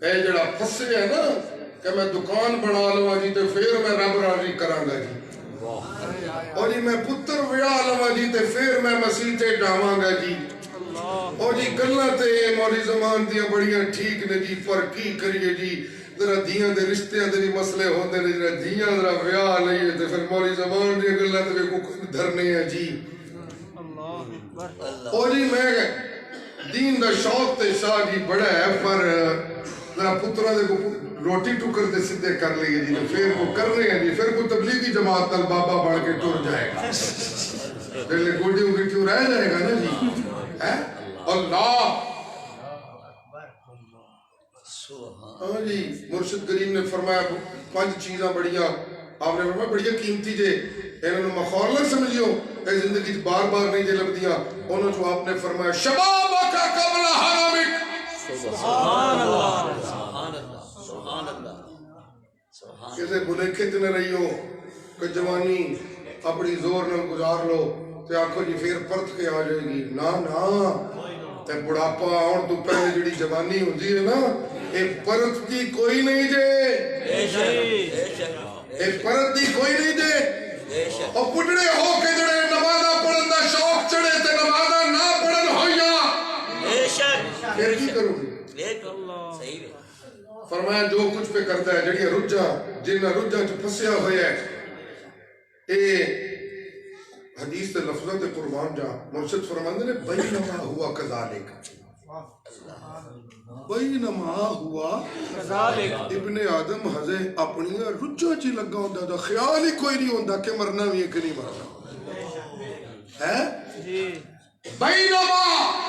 اے جڑا پھنسے ہے نا کہ میں دکان بنا لوا جی تے پھر میں رب راضی کراں گا جی اور جی میں پتر ویا لوا جی تے پھر میں مسیح تے جاواں گا جی اور جی گلاں تے مولی زمان دیاں بڑیاں ٹھیک نے جی پر کی کریے جی ذرا دیاں دے رشتے دے مسئلے ہوندے نے ذرا دیاں ذرا ویا لئیے تے پھر مولی زمان دی گلاں تے کو دھرنے ہیں جی اور جی میں دین دا شوق تے شاہ جی بڑا ہے پر ذرا پترہ دے کو روٹی ٹکر دے سدھے کر لیے جی پھر وہ کرنے ہیں جی پھر کو تبلیغی جماعت تل بابا بڑھ کے ٹر جائے گا دلے گوڑی ہوگی کیوں رہ جائے گا نا جی اللہ ہاں جی مرشد کریم نے فرمایا 5 چیزاں بڑیاں آپ نے فرمایا بڑیاں قیمتی جے انہوں نے مخور لگ سمجھیو اے زندگی بار بار نہیں جے لگ دیا انہوں جو آپ نے فرمایا شبابہ کا قبل حرامک
سبحان اللہ
کیسے بھلے کھت نہ رہی ہو کہ جوانی اپنی زور نہ گزار لو تے آنکھوں جی پھر پرت کے آ جائے گی نا نا تے بڑھاپا اور تو پہلے جڑی جوانی ہوندی ہے نا اے پرت دی کوئی نہیں جے اے پرت دی کوئی نہیں جے اور پڑھڑے ہو کے جڑے نمازہ پڑھن دا شوق چڑھے تے نمازہ نہ پڑھن ہویا پھر کی کرو گی فرمایا جو کچھ پہ کرتا ہے جڑی رجا جن رجا جو پھسیا ہویا ہے اے حدیث تے لفظہ تے قربان جا مرشد فرماندے نے بینما ہوا کذالک بینما ہوا
کذالک
ابن آدم ہزے اپنی رجا چی لگا ہوندا دا خیال ہی کوئی نہیں ہوندا کہ مرنا بھی ہے کہ نہیں مرنا ہے
جی
بینما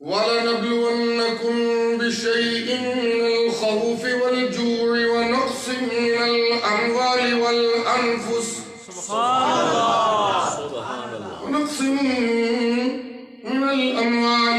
وَلَنَبْلُوَنَّكُمْ بِشَيْءٍ مِّنَ الْخَوْفِ وَالْجُوعِ وَنَقْصٍ مِّنَ الْأَمْوَالِ وَالْأَنفُسِ ونقص من الأموال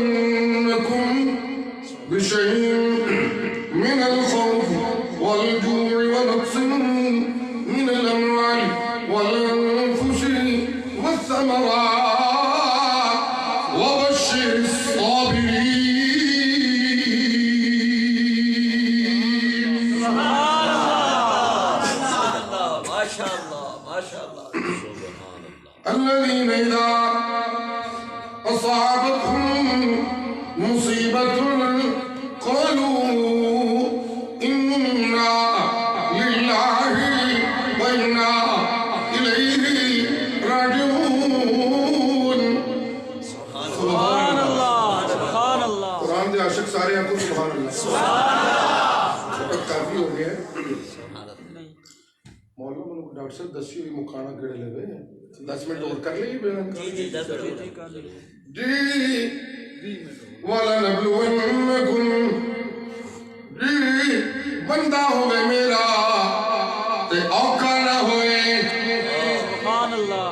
وَلَنَبْلُوَنَّكُمْ بِشَيْءٍ من الخوف والجوع ونقص من الأموال والأنفس والثمرات وبشر الصابرين
ما شاء الله ما شاء الله
الذين إذا أصابتهم مصيبة قالوا إنا لله وإنا إليه راجعون
سبحان اللہ سبحان اللہ
قرآن دے عاشق سارے ہیں کو سبحان اللہ وقت کافی ہو گیا ہے مولانا منو ڈاکٹر صاحب دسی ہوئی مکھانا کیڑے لے گئے 10 منٹ اور کر لئے بیان کر
جی دس
جی وَلَنَبْلُوَنَّكُمْ جی بندہ ہوئے میرا تے اوکھا نہ ہوئے
سبحان اللہ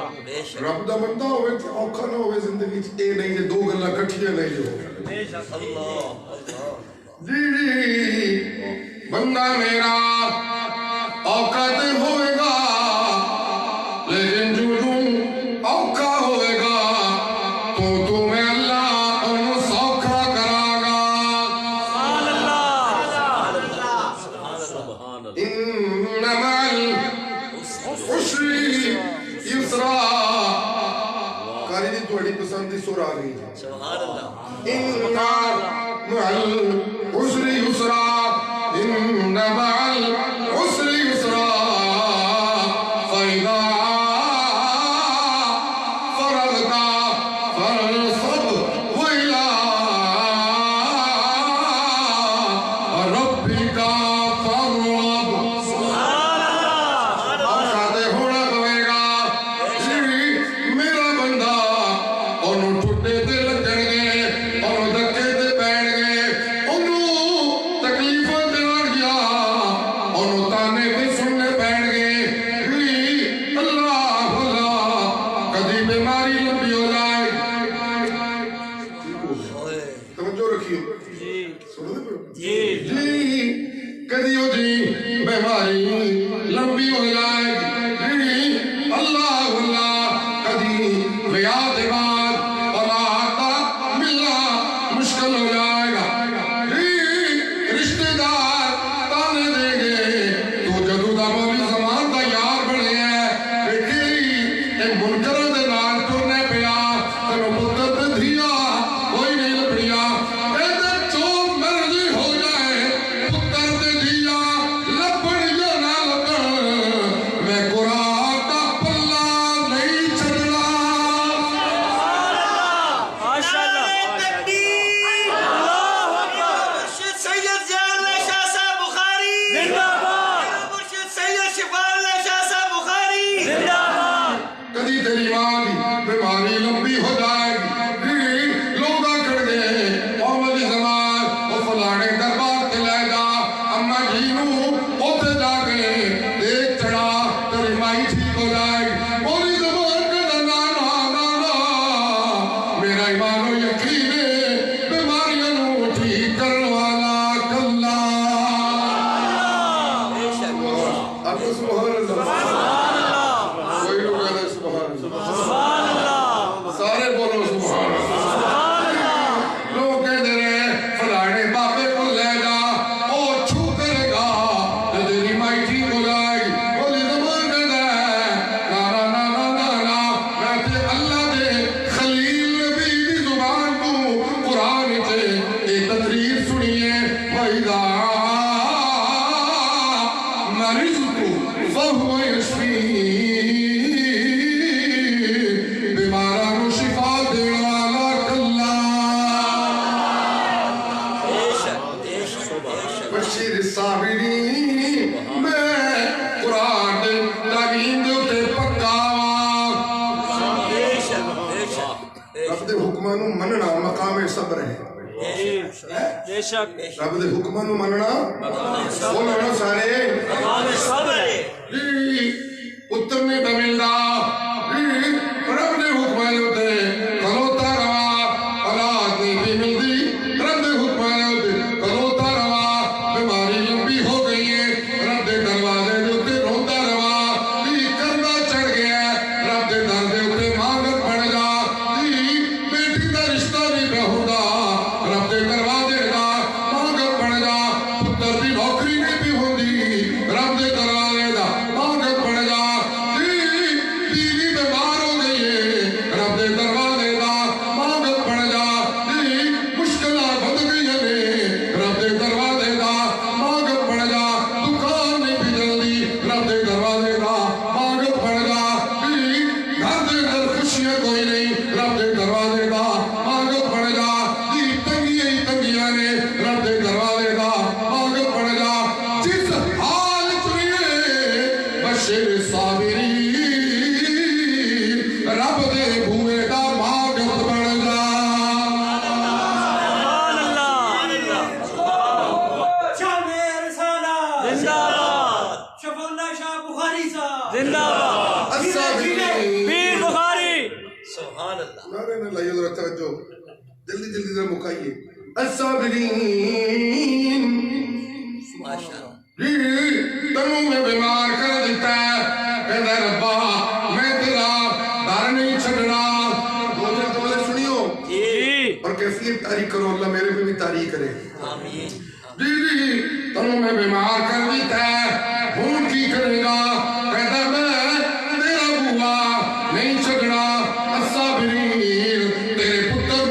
رب دا بندہ ہوئے تے اوکھا نہ ہوئے زندگی اے نہیں جے دو گلہ کٹھیاں نہیں جو
اللہ
جی بندہ میرا اوکھا تے ہوئے گا لیکن جو اوکھا ہوئے گا تو میں اللہ انہوں سوکھا کراں گا توحید ہے.
سبحان اللہ.
إن مع العسر يسرا إن مع العسر يسرا فإذا فرغت فانصب وإلى ربك فارغب. آزاد ہونا پوے گا. میرا بندہ انہوں ٹوٹے تے لگن گے, انہوں دکے تے پین گے, انہوں تکلیفوں تے لڑ گیا, انہوں تانے تے سننے پین گے. اللہ اللہ کدی بیماری لمبی ہو جائے. توجہ رکھیے, سنو
جی
جی کدی ہو جی بیماری لمبی ہو جائے. اللہ اللہ کدی ریاض بعد اولاد کا ملنا مشکل ہو جائے گا. رشتہ دار تانے دیں گے تو جدو دا مولی زمان دا یار بنے ہیں. ایک منکر دے نال ٹرنے پیا تنو پتر تے دھیا کوئی نہیں لبڑیا. کہتے جو مرضی ہو جائے پتر تے دھیا لبڑ یا نہ لبڑ, میں قرآن کا پلہ نہیں چھڑنا.
ماشاءاللہ. اللہ اکبر.
مرشد سید ضیاء اللہ شاہ صاحب بخاری
زندہ باد.
مرشد سید شفاء اللہ شاہ صاحب بخاری
زندہ باد.
کدی تیری ماں دی بیماری لمبی ہو جائے گی. لوگ آکڑ گئے محمد زمان وہ فلانے دربار تے لے جا, اما جی نو اوتھے جا کے دیکھ چڑھا تیری مائی ٹھیک ہو جائے گی. مولی زمان کے نا نا نا نا میرا ایمان و یقین ہے بیماریاں نو ٹھیک کرن والا کلا. آپ کو سبحان اللہ. کوئی لوگ کہتے ہیں سبحان اللہ.
سبحان اللہ.
سارے بولو سبحان اللہ. لوگ کہتے رہے فلانے بابے کو لے جا اور چھو کرے گا تو تیری مائی ٹھیک ہو جائے گی. بولی زبان کہتا ہے نا نا نا نا نا نا, میں تے اللہ دے خلیل نبی دی زبان کو قرآن تے ایک تقریر سنیے. وَإِذَا مَرِضْتُ فَهُوَ يَشْفِينِ. بیماراں نو شفا دین والا کلا. بشیر الصابرین, میں قرآن دے تعلیم دے اتے پکا واں. رب دے حکماں نو مننا مقام صبر ہے.
بے شک.
رب دے حکماں نو مننا بولو نا سارے
صبر ہے.
اتر نے بملدا رب دے حکماں دے اتے کھلوتا رہا. اولاد نہیں بھی ملدی رب دے حکماں دے اتے کھلوتا رہا. بیماری لمبی ہو گئی ہے رب دے دروازے دے اتے روندا رہا. کرنا چڑھ گیا رب دے در دے اتے مانگت بن جا. بیٹی دا رشتہ نہیں پہ ہوندا رب دے دروازے دا مانگت بن جا. پتر دی نوکری نہیں پہ ہوندی رب دے دروازے دا مانگت بن جا. بیوی بیمار ہو گئی ہے رب دے دروازے دا مانگت بن جا. مشکلات بد گئی ہیں رب دے دروازے دا مانگت بن جا. دکان نہیں بھی جلدی رب دے دروازے دا مانگت بن جا. گھر دے اندر خوشیاں کوئی نہیں رب دے دروازے دا مانگت بن جا. تنگیاں ہی تنگیاں نے رب دے دروازے دا مانگت بن جا. جس حال چلیے بشیر صابرین, رب دے بھوئے دا مانگت بن جا.
سبحان اللہ. زندہ باد.
شفاء اللہ شاہ بخاری صاحب
زندہ باد.
الصابرین.
پیر بخاری.
سبحان اللہ.
نعرے نے لائیے ذرا توجہ, جلدی جلدی ذرا مکائیے. الصابرین.
ماشاءاللہ.
تنوں میں بیمار کر دیتا ہے. کہتا ہے ربا میں تیرا دار نہیں چھڑنا. دو جلد سنیو
جی.
اور کیفیت تاریخ کرو, اللہ میرے پہ بھی تاریخ کرے.
آمین.
تنوں میں بیمار کر دیتا ہے. ہوں کی کرے گا. کہتا ہے میں تیرا بوا نہیں چھڑنا. الصابرین, تیرے پتر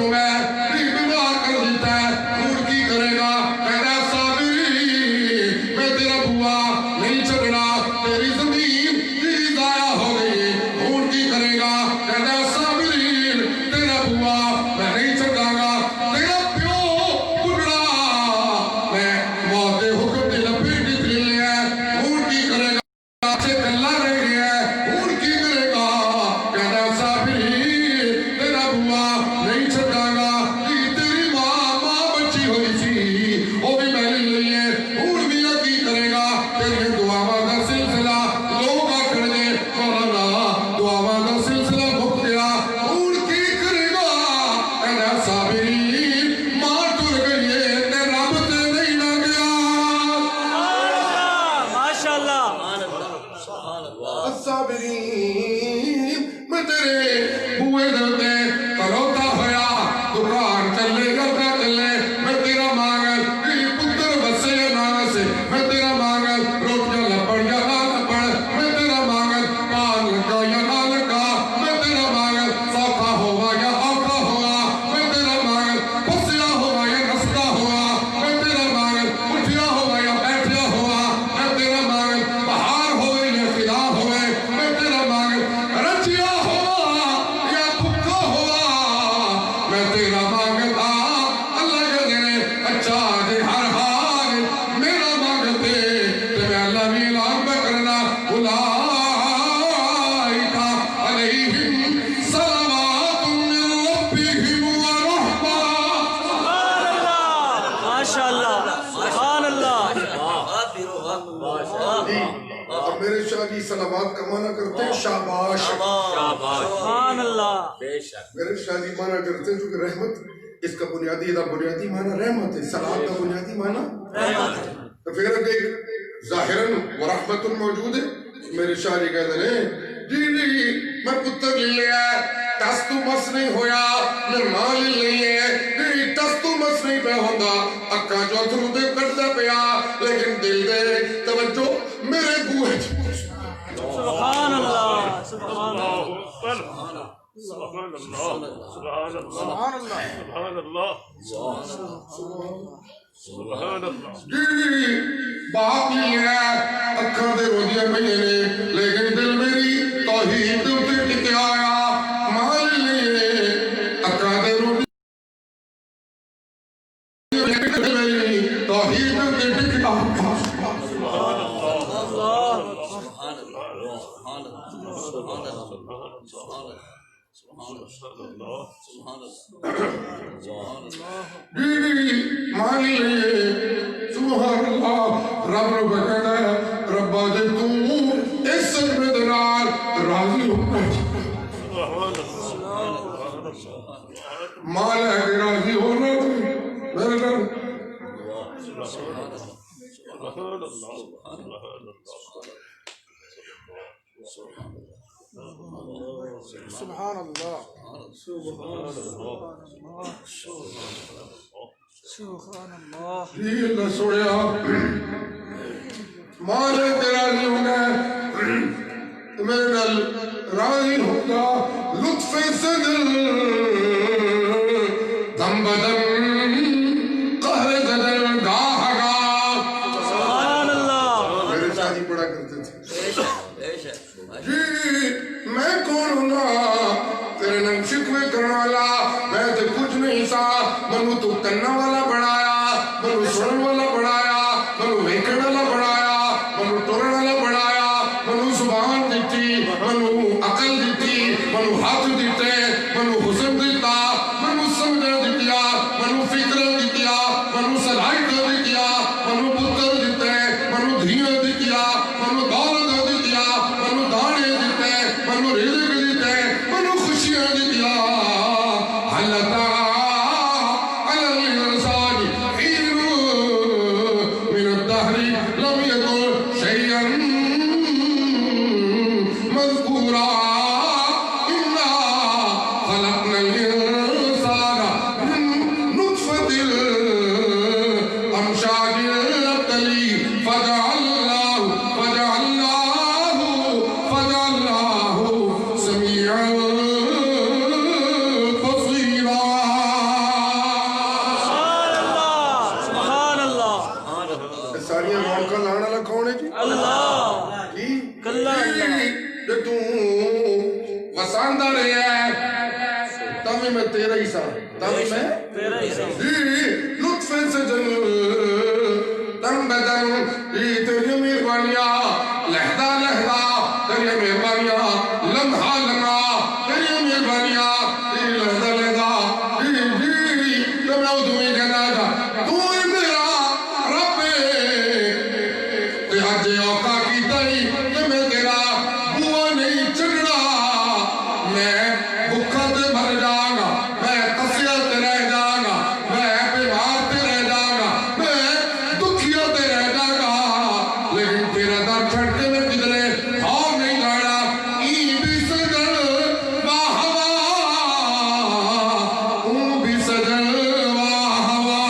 میرے شاہ جی صلوات کا معنی کرتے ہیں شاباش.
شاباش
سبحان اللہ.
بے شک
میرے شاہ جی معنی کرتے ہیں چونکہ رحمت اس کا بنیادی معنی رحمت ہے. صلوات کا بنیادی معنی
رحمت.
تو پھر اگر ظاہراً ورحمت موجود ہے. میرے شاہ جی کہتے ہیں جی میں پتر لے لیا ٹس تو مس نہیں ہویا میں ماں لے لئے جی ٹس تو مس نہیں پہ ہوندہ اکا جو اتھرو دے کرتا پیا لیکن دل دے توجہ میرے بوئے
سبحان اللہ. سبحان اللہ.
جی باپ ہی ہے اکھاں دے روزیاں پہنے نے لیکن دل میری توحید تے ٹکے آیا مال لیے اکھاں دے روزیاں میری توحید تے ٹکے آیا. مالی لئے سبحان اللہ رب رب کہتا ہے ربا جے تم اس سجمے دنال راضی ہو مال ہے کہ راضی ہونا میرے گھر
سبحان اللہ.
سبحان اللہ.
جی اللہ سوڑیا مال ہے کہ راضی ہونا میرے نال راضی ہوگا لطف سے دل دم بدن قہر زدن گاہ گاہ.
سبحان اللہ.
میرے شادی پڑھا کرتے تھے جی میں کون ہوں تیرے نام شکوے کرنے والا میں تے کچھ نہیں سا منو تو کرنا والا بڑھایا منو سنن والا بڑھایا منو ویکن والا بڑھایا منو ٹورن والا بڑھایا منو زبان دیتی منو عقل دیتی منو ہاتھ دیتے منو حسن دیتا منو سمجھا دیتیا منو فکر دیتیا منو صلاحیت دیتیا منو پتر دیتے منو دھیاں دیتیا منو دولت دیتیا منو دانے دیتے منو رزق دیتے منو خوشیاں دیتیا حلتا علی الانسان حین من الدہر لم یکن شیئا مذکورا انا خلقنا الانسان من نطفت امشاج نبتلی فجعلناه سمیعا بصیرا.
سبحان اللہ.
ساریاں رونقاں لانے والا کون ہے جی؟
اللہ.
جی
کلا
جو تو وساندہ رہا ہے تمہیں میں تیرا ہی سا تمہیں میں
تیرا ہی سب.
جی لطف سے جن دم بدن جی تیری مہربانیاں لہدا لہدا تیری مہربانیاں لمحہ لمحہ تیری مہربانیاں تیری لہدا لہدا جی تو میں تمہیں کہنا تھا تو ہی میرا رب تے اج اوقا کی تئی کہ میں تیرا بوا نہیں چڑھنا میں بھکھا تے مر جاؤں گا میں قصیہ تے رہ جاؤں گا میں بیمار تے رہ جاؤں گا میں دکھیا تے رہ جاؤں گا لیکن تیرا در چھڑ کے میں کدھرے اور نہیں گاڑا ای بھی سجن واہ واہ اون بھی سجن واہ واہ.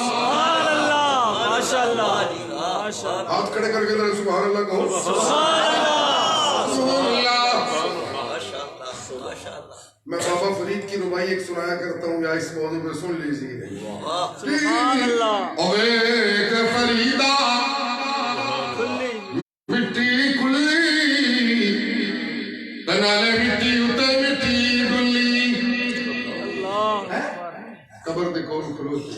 سبحان اللہ. ماشاء اللہ. ماشاء اللہ.
ہاتھ کھڑے کر کے ذرا سبحان اللہ کہو.
سبحان اللہ.
سبحان اللہ.
ماشاء اللہ.
میں بابا فرید کی ربائی ایک سنایا کرتا ہوں یا اس موضوع پر سن لیجیے.
سبحان اللہ.
اوے ایک فریدہ مٹی کلی بنالے مٹی اتے مٹی گلی
اللہ.
قبر دے کون کھلوتے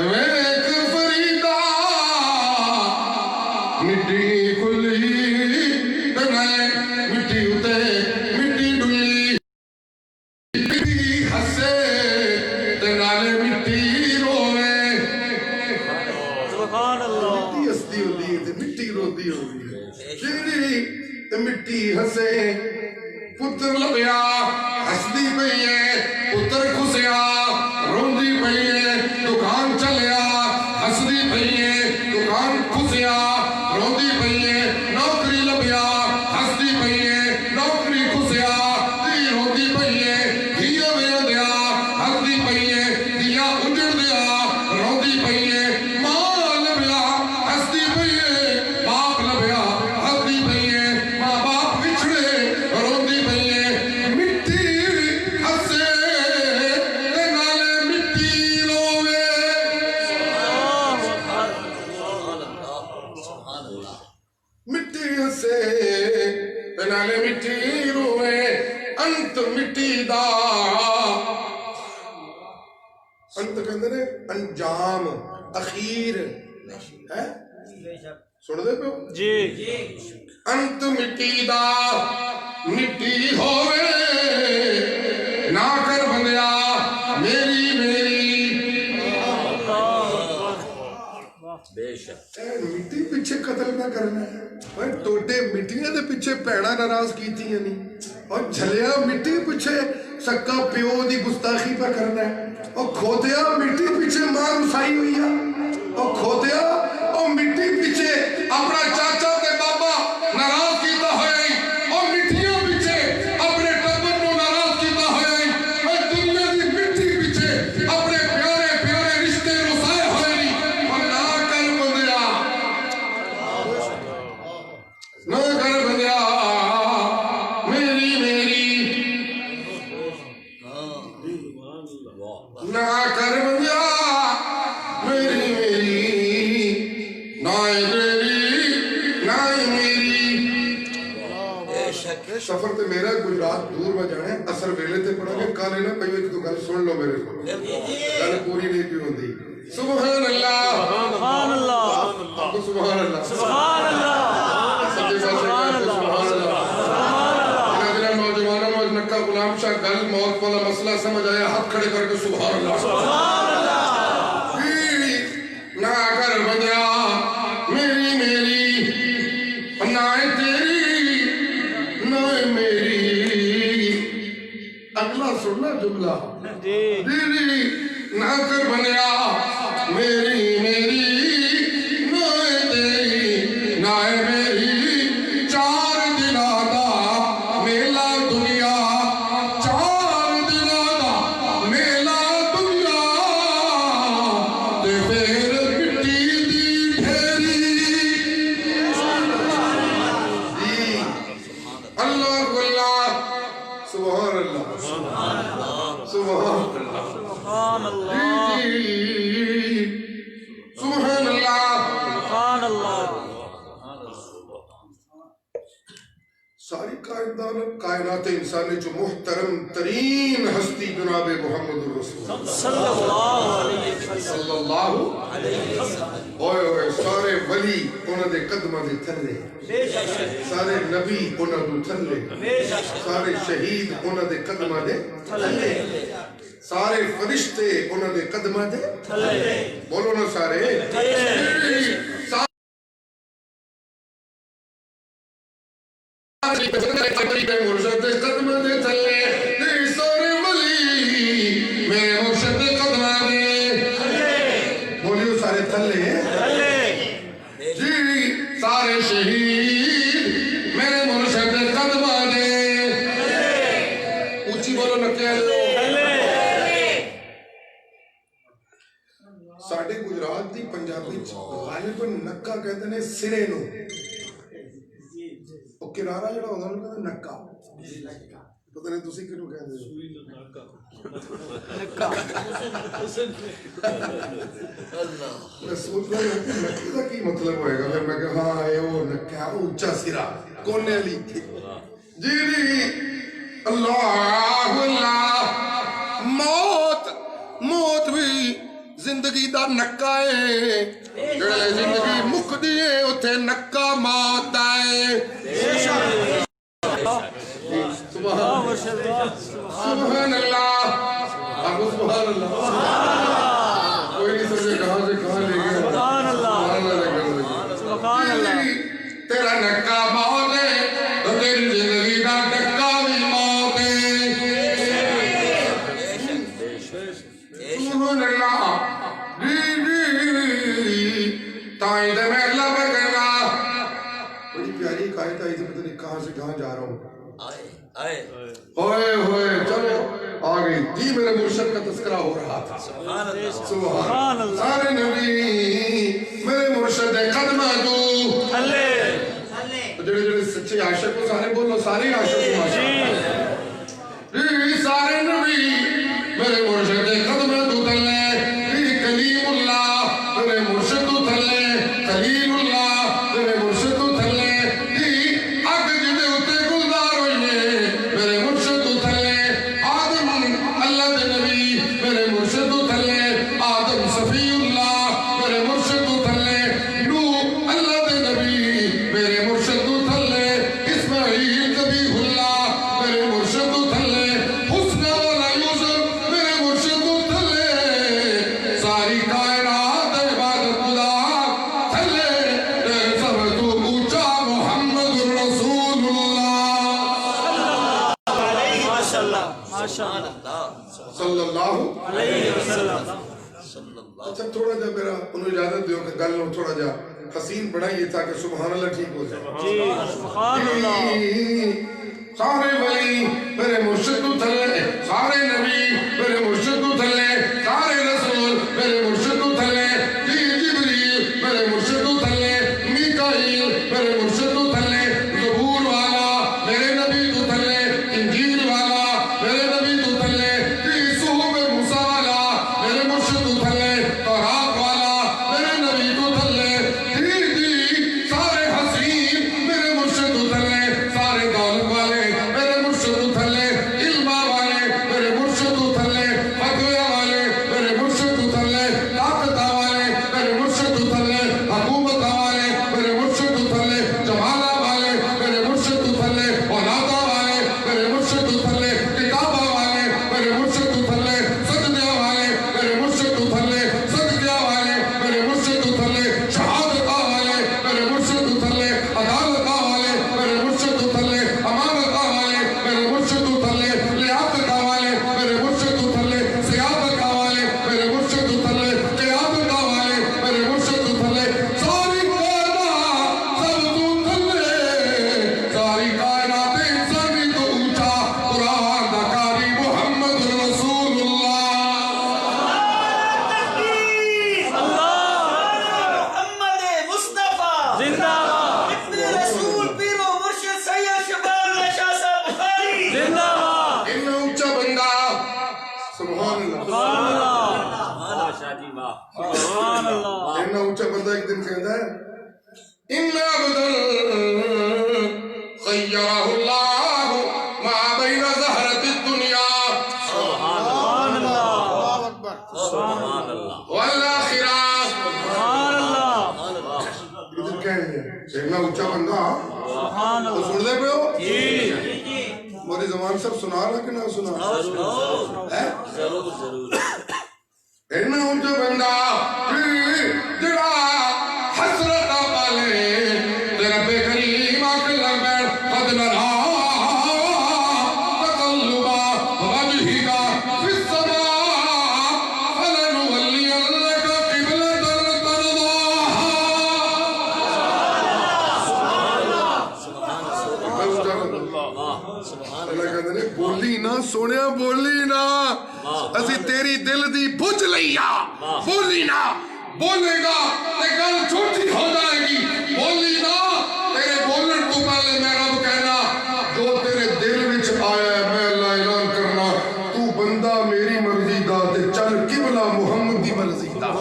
اوے ایک فریدہ مٹی کلی بنالے مٹی اتے مٹی ڈلی مٹی ہسے تنالے مٹی روے
سبحان اللہ.
مٹی ہستی ہوتی ہے مٹی روتی ہوتی ہے. تے مٹی ہسے پتر لبیا ہسدی پئی ہے پتر خسیا روندی پئی ہے دکان چلیا ہسدی پئی ہے دکان خسیا روندی پئی ہے نوکری لبیا ہسدی پئی ہے نوکری خسیا دی روندی پئی ہے دیا ویندیا ہسدی پئی ہے دیا اجڑ دیا روندی پئی ہے ماں لبیا ہسدی پئی ہے باپ لبیا ہسدی پئی ہے ماں باپ وچھڑے روندی پئی ہے مٹی ہسے تے نالے مٹی روے مٹی ہسے تے نالے مٹی روے انت مٹی دا انت کہندے نے انجام اخیر ہے سن دے پہ
جی
انت مٹی دا مٹی ہوئے نہ کر بندیا میری میری
بے شک
اے مٹی پیچھے قتل نہ کرنا ہے ٹوٹے مٹیاں دے پیچھے پیڑا ناراض کیتی ہیں نہیں اور جھلیا مٹی پیچھے سکا پیو دی گستاخی پر کرنا ہے اور کھوتیا مٹی پیچھے ماں رسائی ہوئی ہے اور کھوتیا اور مٹی پیچھے اپنا چاچا تے بابا ناراض کیتا ہویا ہی اور مٹیاں پیچھے اپنے ٹبر کو ناراض کیتا ہویا ہی اور دنیا دی مٹی پیچھے اپنے پیارے پیارے رشتے رسائے ہوئے ہی اور نہ کر بندیا نہ کر بندیا میری میری نہ کر بندیا میری میری نائے میری نائے میری سفر تے میرا کوئی رات دور میں جانے اثر ویلے تے پڑھا گے کالے نہ پہیوے کی تو گل سن لو میرے کو گل پوری نہیں پیوں دی سبحان اللہ
سبحان اللہ
آپ کو سبحان اللہ
سبحان اللہ
سبحان اللہ سبحان اللہ جناب نوجوانوں اور نکا غلام شاہ گل موت والا مسئلہ سمجھ آیا ہاتھ کھڑے کر کے سبحان اللہ
سبحان اللہ
نہ کر بندیا میری میری نہ تیری نہ میری اگلا سننا جملہ
جی
دیدی نہ کر بندیا میری میری نہ تیری نہ میری چار دنوں دا میلا دنیا چار دنوں دا میلا دنیا تے پھر مٹی دی ڈھیری اللہ اللہ سبحان اللہ سبحان اللہ
سبحان اللہ
سبحان اللہ
سبحان اللہ
ساری کائنات انسانی جو محترم ترین ہستی جناب محمد رسول
صلی اللہ علیہ وسلم
صلی اللہ اوئے اوئے سارے ولی انہوں دے قدمہ دے تھلے سارے نبی انہوں دے تھلے سارے شہید انہوں دے قدمہ دے تھلے سارے فرشتے انہوں دے قدمہ دے تھلے بولو نا سارے مرشد قدمہ دے تھلے سارے ولی میرے مرشد قدمہ دے بولیو سارے تھلے جی سارے شہید میرے مرشد قدمہ دے اونچی بولو نہ کہہ دو ساڑھے گجرات دی پنجابی غالباً نکا کہتے ہیں سرے نو وہ کنارہ جڑا ہوتا ہے انہوں کہتے ہیں نکا پتہ نہیں تسی کنوں کہتے ہیں میں سوچ رہا ہوں نکی کا کی مطلب ہوئے گا پھر میں کہا ہاں اے وہ نکا اونچا سرا کونے علی جی جی اللہ اللہ موت بھی زندگی دا نکا ہے جڑے زندگی مک دیئے اتھے نکا موت آئے سبحان اللہ آپ سبحان اللہ کوئی نہیں سمجھے کہاں سے کہاں لے گئے
سبحان اللہ سبحان اللہ
تیرا نکا موت ہے سبحان اللہ تائیں دے میں اللہ پر کرنا بڑی پیاری قائد آئی تھی پتہ نہیں کہاں سے کہاں جا رہا ہوں ہوئے ہوئے چلو آگئی جی میرے مرشد کا تذکرہ ہو رہا تھا سبحان اللہ سارے نبی میرے مرشد قدمہ دو جڑے جڑے سچے عاشق کو سارے بولو سارے عاشق کو سارے نبی میرے مرشد قدمہ دو تلے کلیم اللہ میرے مرشد دو تلے خلیل اللہ میرے مرشد دو تلے اگ جدے اتے گلدار ہوئے میرے مرشد دو تلے آدم اللہ دے نبی میرے مرشد دو تلے آدم صفی اللہ میرے مرشد دو تلے نوح اللہ دے نبی میرے مرشد دو تلے اسماعیل ذبیح اللہ میرے مرشد دو تلے حسن والا یوسف میرے مرشد دو تلے ساری کائنات عبادت خدا تلے سب تو اونچا محمد رسول اللہ صلی اللہ اچھا تھوڑا جا میرا انہوں اجازت دیو کہ گل نو تھوڑا جا حسین بڑھائیے تاکہ سبحان اللہ ٹھیک ہو جائے سارے ولی میرے مرشد کو تھلے سارے نبی میرے مرشد کو تھلے سارے رسول میرے مرشد کو تھلے جبریل میرے مرشد کو تھلے میکائیل میرے مرشد کو تھلے زبور والا میرے نبی کو تھلے انجیل والا میرے نبی کو تھلے صحف موسیٰ والا میرے مرشد کو تھلے تورات والا میرے نبی کو تھلے سارے حسین میرے مرشد کو تھلے سارے دولت والے میرے مرشد کو تھلے علم والے میرے مرشد کو تھلے فتوی والے میرے مرشد کو تھلے طاقت والے میرے مرشد کو تھلے حکومت والے میرے مرشد کو تھلے جمالہ والے میرے مرشد کو تھلے اولادہ والے میرے مرشد کو تھلے کتابہ والے میرے مرشد کو تھلے سجدہ والے میرے مرشد کو تھلے سجدہ والے میرے مرشد کو تھلے شہادت والے میرے مرشد کو تھلے عدالت والے میرے مرشد کو تھلے امانت والے میرے مرشد کو تھلے لیاقت والے میرے مرشد کو تھلے سیادت والے میرے مرشد کو تھلے قیادت والے میرے مرشد کو تھلے ساری کائنات سب تو تھلے ساری کائنات انسانی تو اونچا قرآن دکاری محمد رسول اللہ
محمد مصطفیٰ
زندہ باد
ابن رسول پیر و مرشد سید شفاء اللہ شاہ صاحب بخاری
زندہ باد
اتنا اونچا بندہ سبحان اللہ
سبحان اللہ
اتنا اونچا بندہ ایک دن کہتا ہے ان عبدال خیرہ اللہ ما بین زہرت الدنیا
سبحان اللہ
والآخرہ
سبحان اللہ
ادھر کہنے ہیں اتنا اونچا بندہ
سبحان
تو
اللہ
سن لے پہ ہو
جی
موری زمان سب سنا رہا کہ نہ سنا
ضرور ضرور
اتنا اونچا بندہ جڑا حسرت پالے تیرا بے کریم آکل بیٹھ قد نرا تقلبا وجہگا فی السماء فلنولینک قبلۃ ترضاها اللہ کہتے ہیں بولی نہ سونیا بولی نہ اسی تیری دل دی بجھ لیا بولی نہ بولے گا تے گل چھوٹی ہو جائے گی بولی نہ تیرے بولن تو پہلے میں رب کہنا جو تیرے دل وچ آیا ہے میں اللہ اعلان کرنا تو بندہ میری مرضی دا تے چل قبلہ محمد دی مرضی دا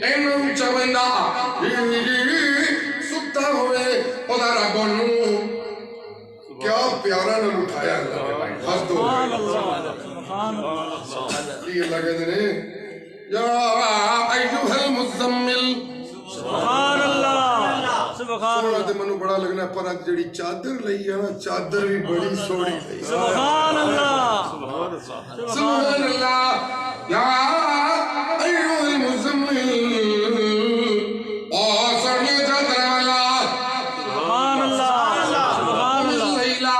اینو اونچا بندہ ستا ہوئے خدا رب نو کیا پیارا نہ اٹھایا اللہ کے بھائی ہس دو یہ اللہ کہتے ہیں یا ایوہ المزمل
سبحان اللہ سبحان
سونا
اللہ
تے منو بڑا لگنا پر اج جڑی چادر لئی ہے نا چادر بھی بڑی سوڑی لئی
سبحان اللہ
سبحان اللہ یا ایوہ المزمل سوڑی چادر والا
سبحان اللہ سبحان اللہ
لیلہ